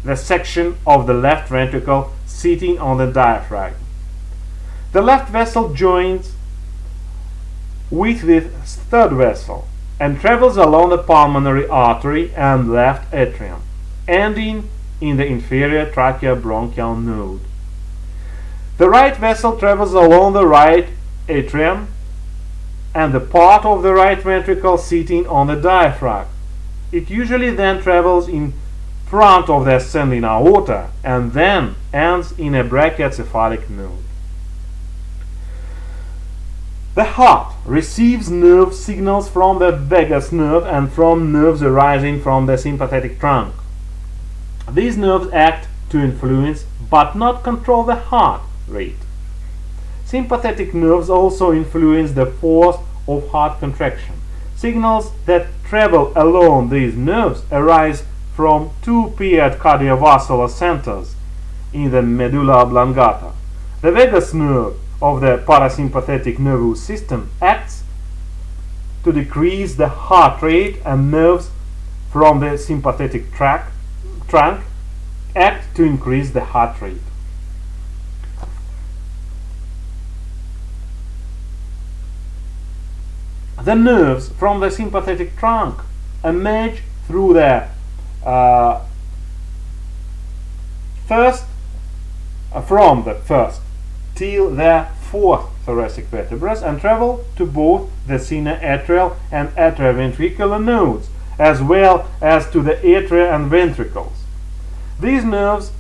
the section of the left ventricle sitting on the diaphragm. The left vessel joins with this third vessel and travels along the pulmonary artery and left atrium, ending in the inferior tracheobronchial node. The right vessel travels along the right atrium and the part of the right ventricle sitting on the diaphragm. It usually then travels in front of the ascending aorta and then ends in a brachiocephalic node. The heart receives nerve signals from the vagus nerve and from nerves arising from the sympathetic trunk. These nerves act to influence but not control the heart rate. Sympathetic nerves also influence the force of heart contraction. Signals that travel along these nerves arise from two paired cardiovascular centers in the medulla oblongata. The vagus nerve of the parasympathetic nervous system acts to decrease the heart rate, and nerves from the sympathetic trunk act to increase the heart rate. The nerves from the sympathetic trunk emerge through the from the first till the fourth thoracic vertebrae and travel to both the sinoatrial and atrioventricular nodes, as well as to the atria and ventricles. These nerves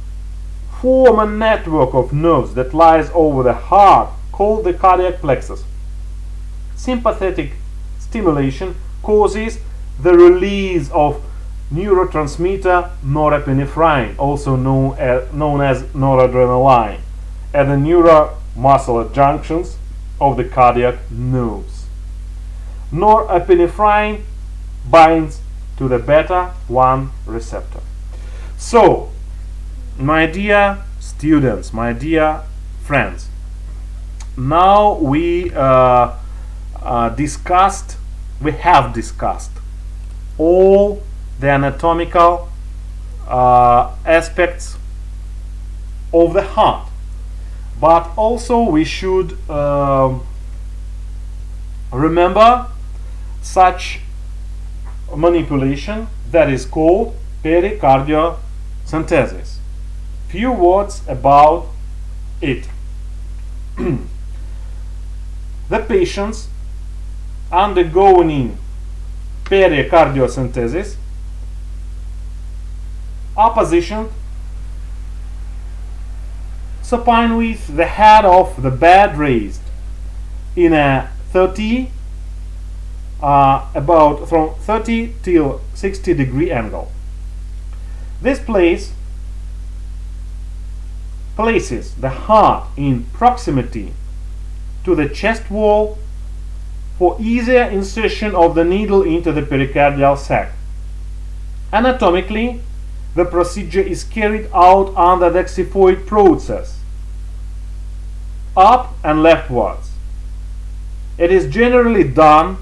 form a network of nerves that lies over the heart, called the cardiac plexus. Sympathetic stimulation causes the release of neurotransmitter norepinephrine, also known as noradrenaline, at the neuromuscular junctions of the cardiac nerves. Norepinephrine binds to the beta 1 receptor. So, my dear students, my dear friends, now we have discussed all the anatomical aspects of the heart, but also we should remember such manipulation that is called pericardiocentesis. Few words about it. The patients undergoing pericardiocentesis are positioned supine with the head of the bed raised in a 30 about from 30 till 60-degree angle. This places the heart in proximity to the chest wall for easier insertion of the needle into the pericardial sac. Anatomically, the procedure is carried out under the xiphoid process, up and leftwards. It is generally done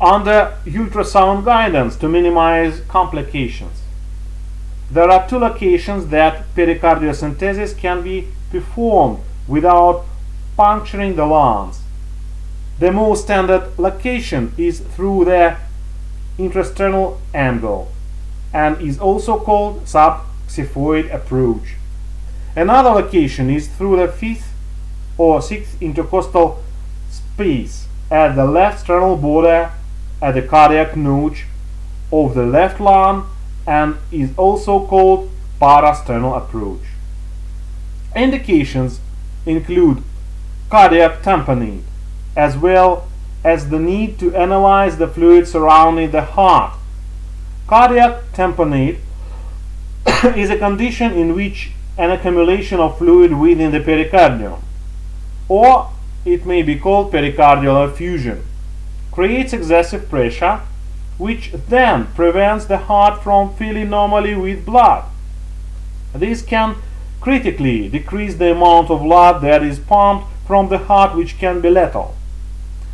under ultrasound guidance to minimize complications. There are two locations that pericardiocentesis can be performed without puncturing the lungs. The most standard location is through the intrasternal angle and is also called subxiphoid approach. Another location is through the 5th or 6th intercostal space at the left sternal border at the cardiac notch of the left lung and is also called parasternal approach. Indications include cardiac tamponade, as well as the need to analyze the fluid surrounding the heart. Cardiac tamponade is a condition in which an accumulation of fluid within the pericardium, or it may be called pericardial effusion, creates excessive pressure, which then prevents the heart from filling normally with blood. This can critically decrease the amount of blood that is pumped from the heart, which can be lethal.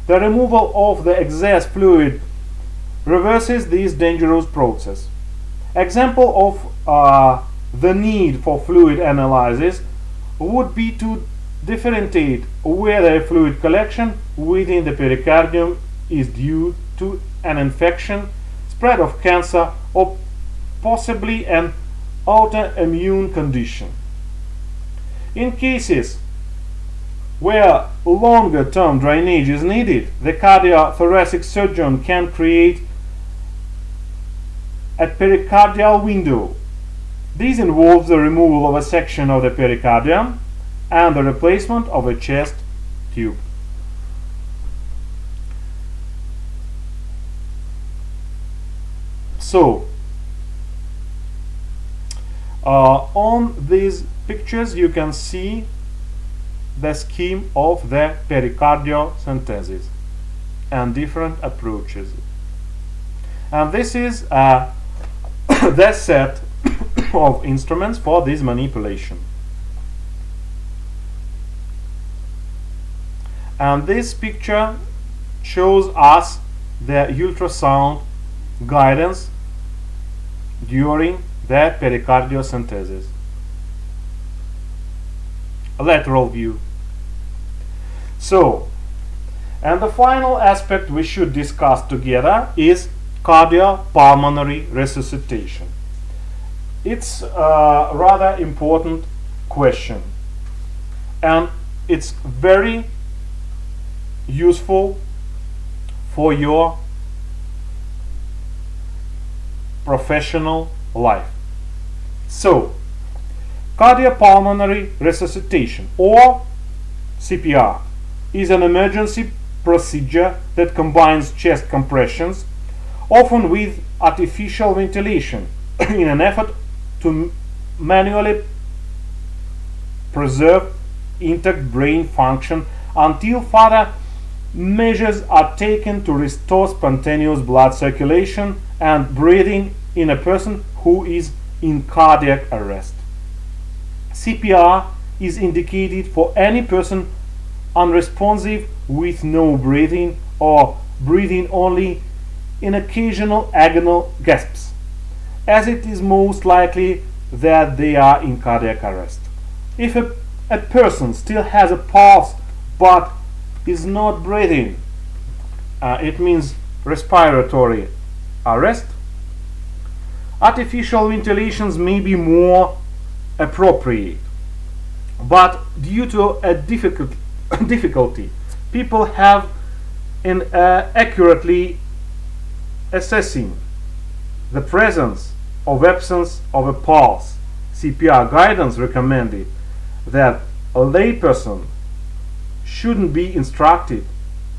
The removal of the excess fluid reverses this dangerous process. Example of the need for fluid analysis would be to differentiate whether a fluid collection within the pericardium is due to an infection, spread of cancer, or possibly an autoimmune condition. In cases where longer-term drainage is needed, the cardiothoracic surgeon can create a pericardial window. This involves the removal of a section of the pericardium and the replacement of a chest tube. So, on these pictures you can see the scheme of the pericardiocentesis and different approaches. And this is the set of instruments for this manipulation. And this picture shows us the ultrasound guidance during the pericardiocentesis. A lateral view. So, and the final aspect we should discuss together is cardiopulmonary resuscitation. It's a rather important question, and it's very useful for your professional life. So, cardiopulmonary resuscitation, or CPR, is an emergency procedure that combines chest compressions, often with artificial ventilation, in an effort to manually preserve intact brain function until further measures are taken to restore spontaneous blood circulation and breathing in a person who is in cardiac arrest. CPR is indicated for any person unresponsive with no breathing or breathing only in occasional agonal gasps, as it is most likely that they are in cardiac arrest. If a person still has a pulse but is not breathing, it means respiratory arrest. Artificial ventilations may be more appropriate, but due to a difficulty people have in accurately assessing the presence or absence of a pulse, CPR guidance recommended that a layperson shouldn't be instructed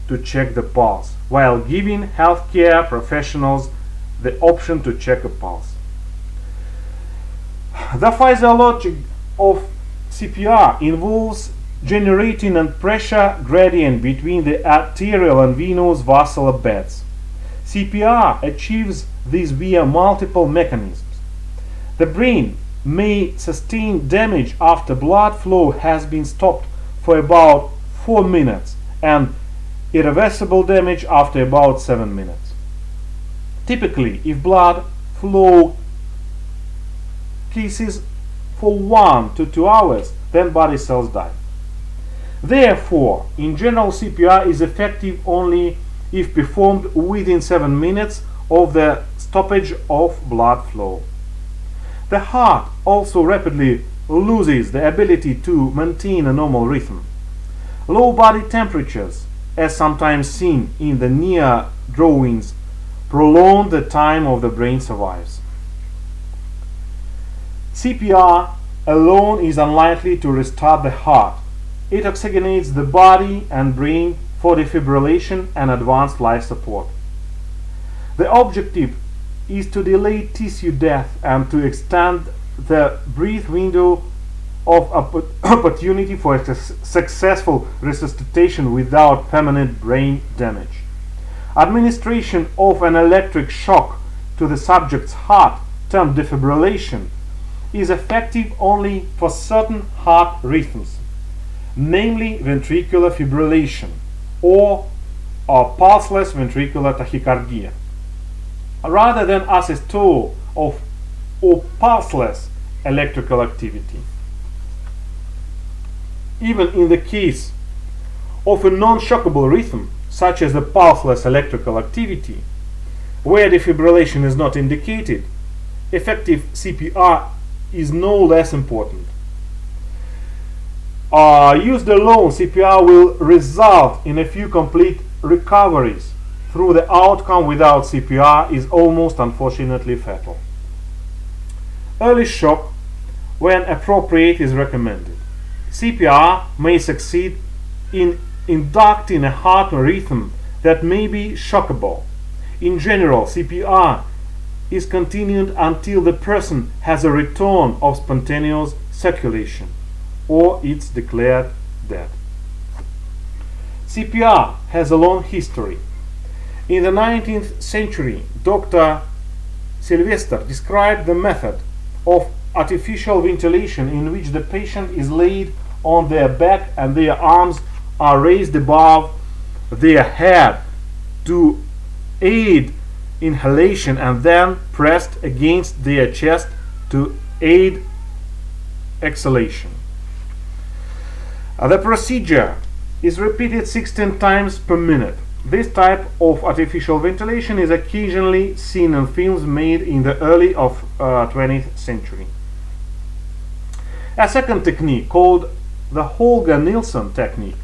to check the pulse, while giving healthcare professionals the option to check a pulse. The physiology of CPR involves generating a pressure gradient between the arterial and venous vascular beds. CPR achieves this via multiple mechanisms. The brain may sustain damage after blood flow has been stopped for about 4 minutes and irreversible damage after about 7 minutes. Typically, if blood flow ceases for 1 to 2 hours, then body cells die. Therefore, in general, CPR is effective only if performed within 7 minutes of the stoppage of blood flow. The heart also rapidly loses the ability to maintain a normal rhythm. Low body temperatures, as sometimes seen in the near drawings, prolong the time of the brain survives. CPR alone is unlikely to restart the heart. It oxygenates the body and brain for defibrillation and advanced life support. The objective is to delay tissue death and to extend the brief window of opportunity for a successful resuscitation without permanent brain damage. Administration of an electric shock to the subject's heart, termed defibrillation, is effective only for certain heart rhythms, namely ventricular fibrillation or pulseless ventricular tachycardia, rather than asystole of or pulseless electrical activity. Even in the case of a non-shockable rhythm, such as the pulseless electrical activity, where defibrillation is not indicated, effective CPR is no less important. Used alone, CPR will result in a few complete recoveries. Through the outcome without CPR is almost unfortunately fatal. Early shock, when appropriate, is recommended. CPR may succeed in inducting a heart rhythm that may be shockable. In general, CPR is continued until the person has a return of spontaneous circulation or it's declared dead. CPR has a long history. In the 19th century, Dr. Sylvester described the method of artificial ventilation in which the patient is laid on their back and their arms are raised above their head to aid inhalation and then pressed against their chest to aid exhalation. The procedure is repeated 16 times per minute. This type of artificial ventilation is occasionally seen in films made in the early of 20th century. A second technique, called the Holger-Nielsen technique,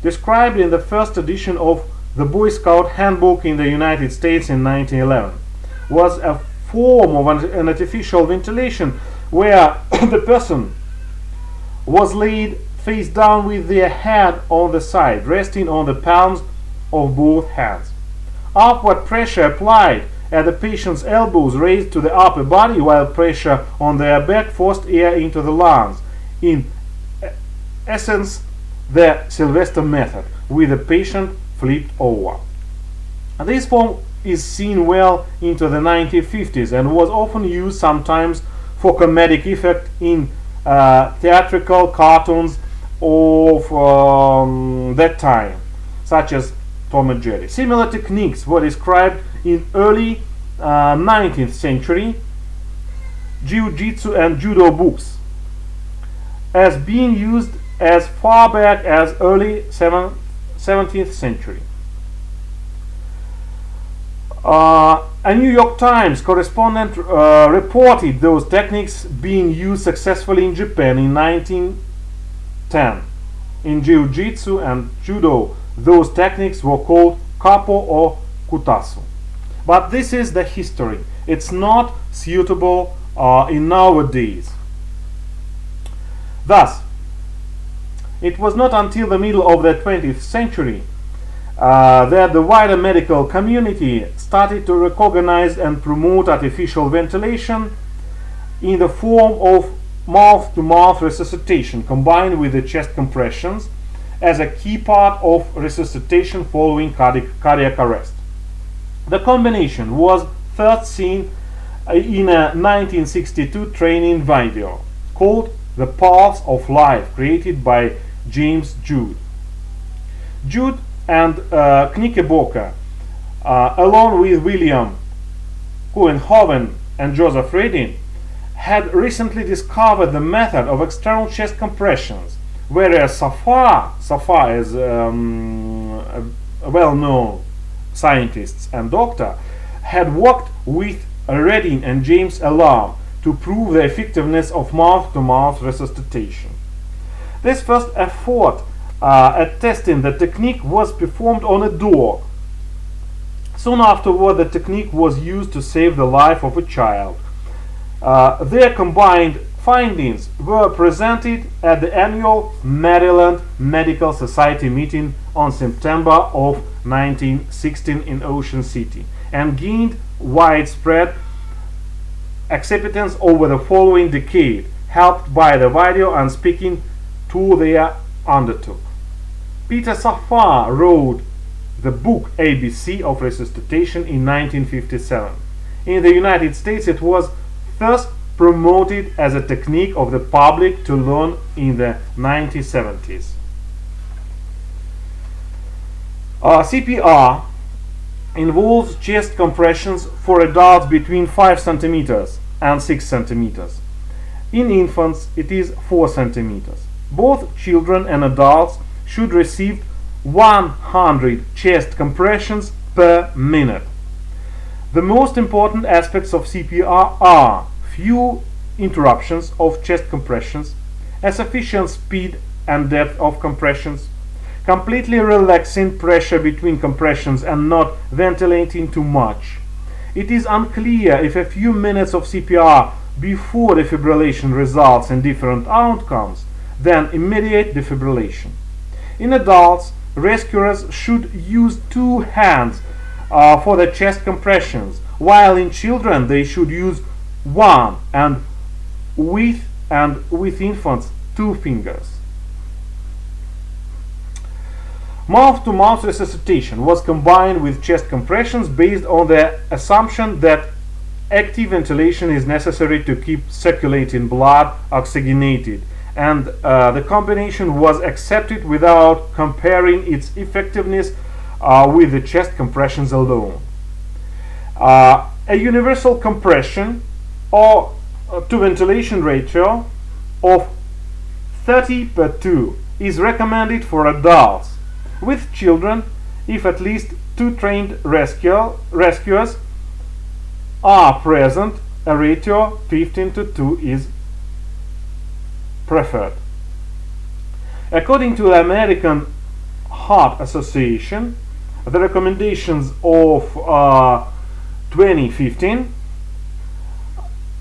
described in the first edition of the Boy Scout Handbook in the United States in 1911, was a form of an artificial ventilation where the person was laid face down with their head on the side, resting on the palms of both hands. Upward pressure applied at the patient's elbows raised to the upper body, while pressure on their back forced air into the lungs. In essence, the Sylvester method, with the patient flipped over. This form is seen well into the 1950s and was often used sometimes for comedic effect in theatrical cartoons of that time, such as Tom and Jerry. Similar techniques were described in early 19th century jiu-jitsu and judo books as being used as far back as early 17th century. A New York Times correspondent reported those techniques being used successfully in Japan in 1910. In jiu-jitsu and judo, those techniques were called kapo or kutasu. But this is the history. It's not suitable in nowadays. Thus, it was not until the middle of the 20th century that the wider medical community started to recognize and promote artificial ventilation in the form of mouth-to-mouth resuscitation combined with the chest compressions as a key part of resuscitation following cardiac arrest. The combination was first seen in a 1962 training video called The Pulse of Life, created by James Jude. Jude and Knickerbocker, along with William Coenhoven and Joseph Redding, had recently discovered the method of external chest compressions, whereas Safar is a well-known scientist and doctor, had worked with Redding and James Alarm to prove the effectiveness of mouth-to-mouth resuscitation. This first effort at testing the technique was performed on a dog. Soon afterward, the technique was used to save the life of a child. Their combined findings were presented at the annual Maryland Medical Society meeting on September of 1916 in Ocean City and gained widespread acceptance over the following decade, helped by the video and speaking tour they undertook. Peter Safar wrote the book ABC of Resuscitation in 1957. In the United States, it was first promoted as a technique of the public to learn in the 1970s. CPR involves chest compressions for adults between 5 centimeters and 6 centimeters. In infants, it is 4 centimeters. Both children and adults should receive 100 chest compressions per minute. The most important aspects of CPR are few interruptions of chest compressions, a sufficient speed and depth of compressions, completely relaxing pressure between compressions and not ventilating too much. It is unclear if a few minutes of CPR before defibrillation results in different outcomes than immediate defibrillation. In adults, rescuers should use 2 hands for the chest compressions, while in children they should use 1 and with infants 2 fingers. Mouth-to-mouth resuscitation was combined with chest compressions based on the assumption that active ventilation is necessary to keep circulating blood oxygenated, and the combination was accepted without comparing its effectiveness with the chest compressions alone. A universal compression or to ventilation ratio of 30:2 is recommended for adults. With children, if at least 2 trained rescuers are present, a ratio 15:2 is preferred. According to the American Heart Association, the recommendations of 2015,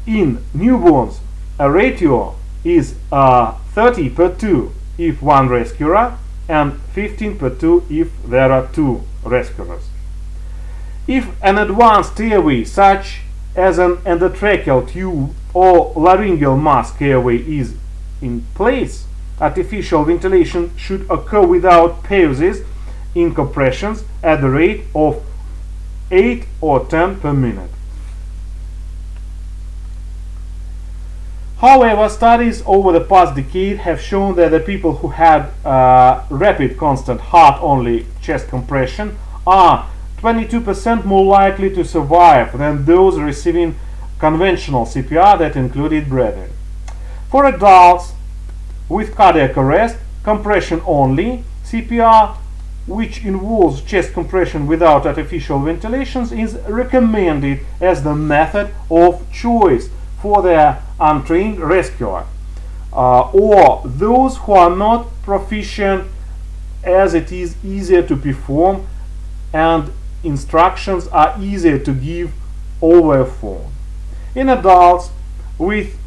in newborns, a ratio is 30:2 if 1 rescuer and 15:2 if there are 2 rescuers. If an advanced airway, such as an endotracheal tube or laryngeal mask airway, is in place, artificial ventilation should occur without pauses in compressions at the rate of 8 or 10 per minute. However, studies over the past decade have shown that the people who had rapid constant heart-only chest compression are 22% more likely to survive than those receiving conventional CPR that included breathing. For adults with cardiac arrest, compression-only CPR, which involves chest compression without artificial ventilations, is recommended as the method of choice for the untrained rescuer or those who are not proficient, as it is easier to perform and instructions are easier to give over a phone. In adults with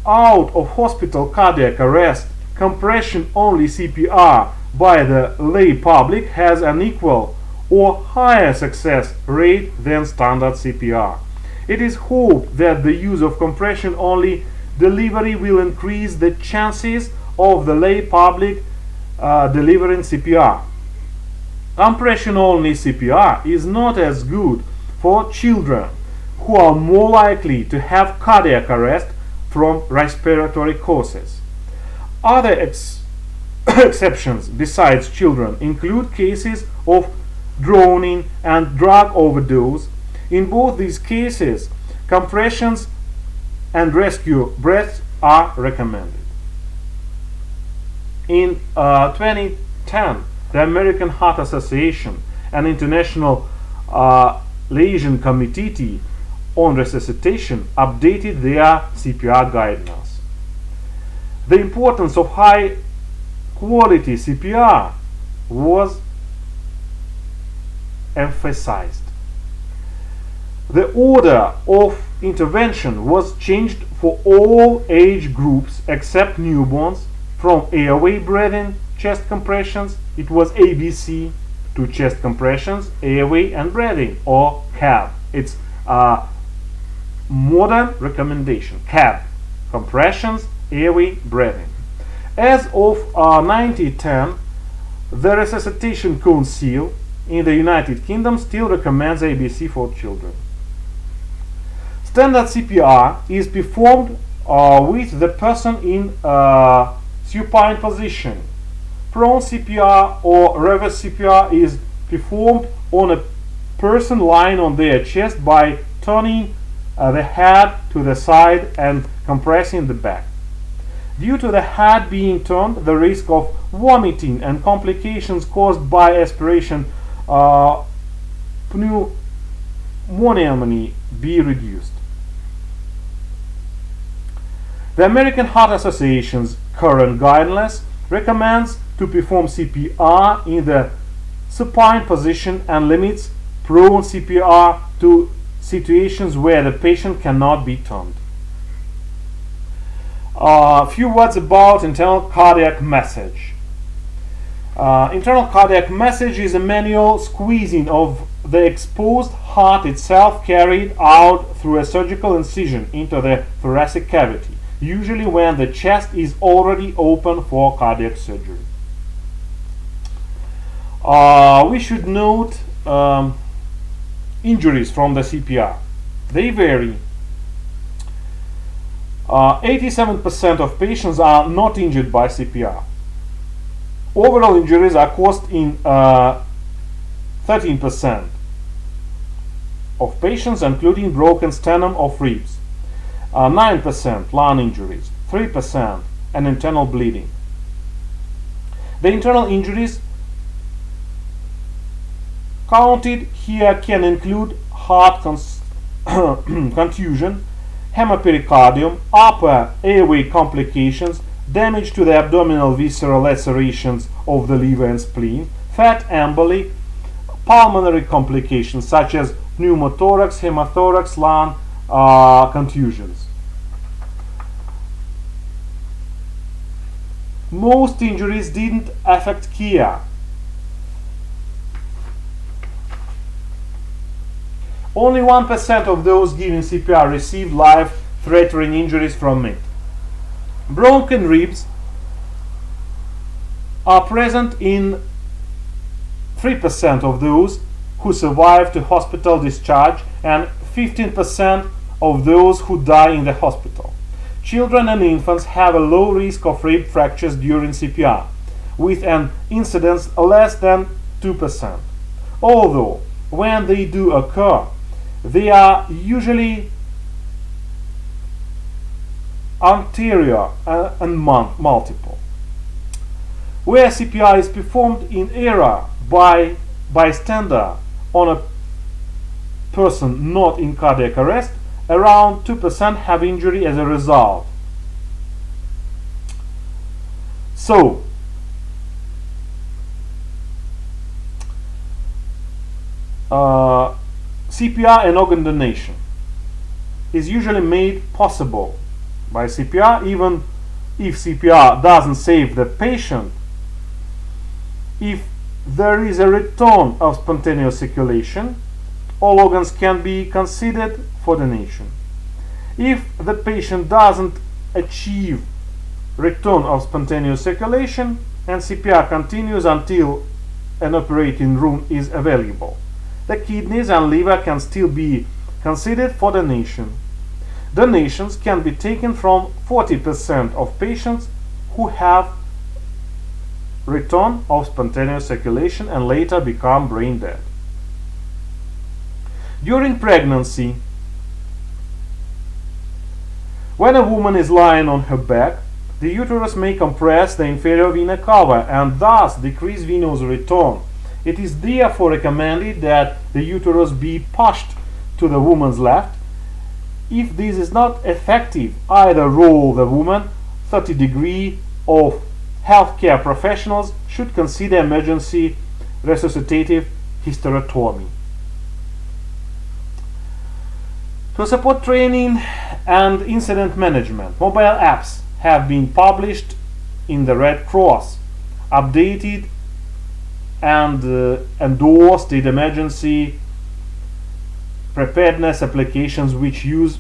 out of hospital cardiac arrest, compression-only CPR by the lay public has an equal or higher success rate than standard CPR. It is hoped that the use of compression-only delivery will increase the chances of the lay public delivering CPR. Compression-only CPR is not as good for children, who are more likely to have cardiac arrest from respiratory causes. Other exceptions besides children include cases of drowning and drug overdose. In both these cases, compressions and rescue breaths are recommended. In 2010, the American Heart Association and International Liaison Committee on Resuscitation updated their CPR guidelines. The importance of high quality CPR was emphasized. The order of intervention was changed for all age groups except newborns. From airway breathing, chest compressions, it was ABC, to chest compressions, airway and breathing, or CAB. It's a modern recommendation. CAB, compressions, airway, breathing. As of 1910, the Resuscitation Council in the United Kingdom still recommends ABC for children. Standard CPR is performed with the person in supine position. Prone CPR or reverse CPR is performed on a person lying on their chest by turning the head to the side and compressing the back. Due to the head being turned, the risk of vomiting and complications caused by aspiration pneumonia may be reduced. The American Heart Association's current guidelines recommends to perform CPR in the supine position and limits prone CPR to situations where the patient cannot be turned. A few words about internal cardiac massage. Internal cardiac massage is a manual squeezing of the exposed heart itself carried out through a surgical incision into the thoracic cavity, usually when the chest is already open for cardiac surgery. We should note injuries from the CPR. They vary. 87% of patients are not injured by CPR. Overall injuries are caused in 13% of patients, including broken sternum of ribs, 9% lung injuries, 3% and internal bleeding. The internal injuries counted here can include heart contusion, hemopericardium, upper airway complications, damage to the abdominal visceral lacerations of the liver and spleen, fat emboli, pulmonary complications such as pneumothorax, hemothorax, lung contusions. Most injuries didn't affect care. Only 1% of those given CPR received life-threatening injuries from it. Broken ribs are present in 3% of those who survive to hospital discharge and 15% of those who die in the hospital. Children and infants have a low risk of rib fractures during CPR, with an incidence less than 2%. Although, when they do occur, they are usually anterior and multiple. Where CPR is performed in error by bystander on a person not in cardiac arrest, around 2% have injury as a result. So, CPR and organ donation is usually made possible by CPR, even if CPR doesn't save the patient. If there is a return of spontaneous circulation, all organs can be considered for donation. If the patient doesn't achieve return of spontaneous circulation and CPR continues until an operating room is available, the kidneys and liver can still be considered for donation. Donations can be taken from 40% of patients who have return of spontaneous circulation and later become brain dead. During pregnancy, when a woman is lying on her back, the uterus may compress the inferior vena cava and thus decrease venous return. It is therefore recommended that the uterus be pushed to the woman's left. If this is not effective, either roll the woman 30 degrees of healthcare professionals should consider emergency resuscitative hysterectomy. To support training and incident management, mobile apps have been published in the Red Cross, updated and endorsed in emergency preparedness applications which use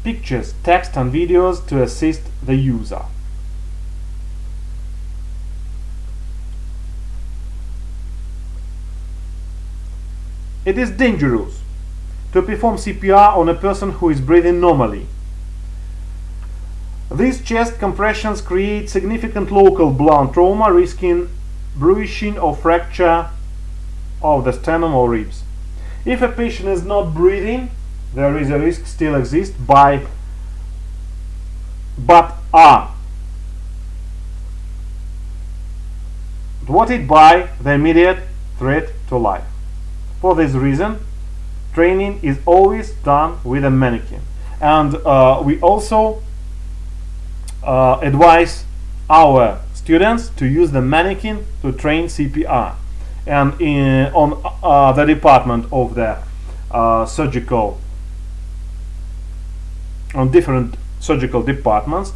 pictures, text and videos to assist the user. It is dangerous to perform CPR on a person who is breathing normally. These chest compressions create significant local blunt trauma, risking bruising or fracture of the sternum or ribs. If a patient is not breathing, there is a risk still exists but are thwarted by the immediate threat to life. For this reason, training is always done with a mannequin, and we also advise our students to use the mannequin to train CPR. And on the department of the surgical, on different surgical departments,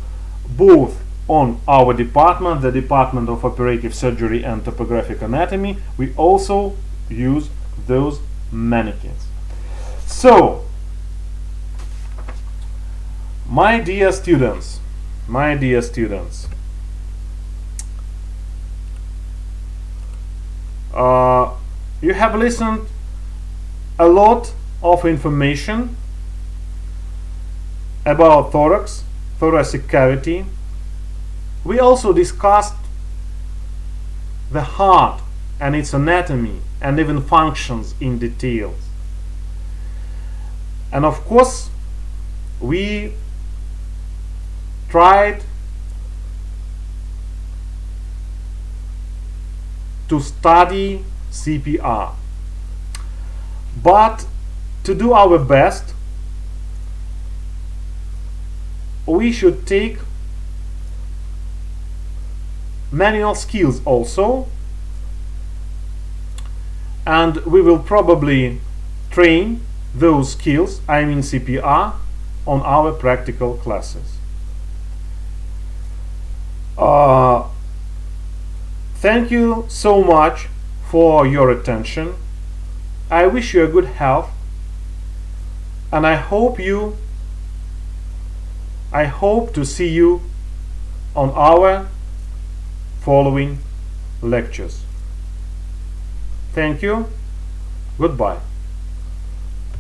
both on our department, the Department of Operative Surgery and Topographic Anatomy, we also use those mannequins. So, my dear students, you have listened a lot of information about thorax, thoracic cavity. We also discussed the heart and its anatomy and even functions in details. And of course, we tried to study CPR, but to do our best, we should take manual skills also, and we will probably train those skills, I mean CPR, on our practical classes. Thank you so much for your attention. I wish you a good health, and I hope to see you on our following lectures. Thank you. Goodbye.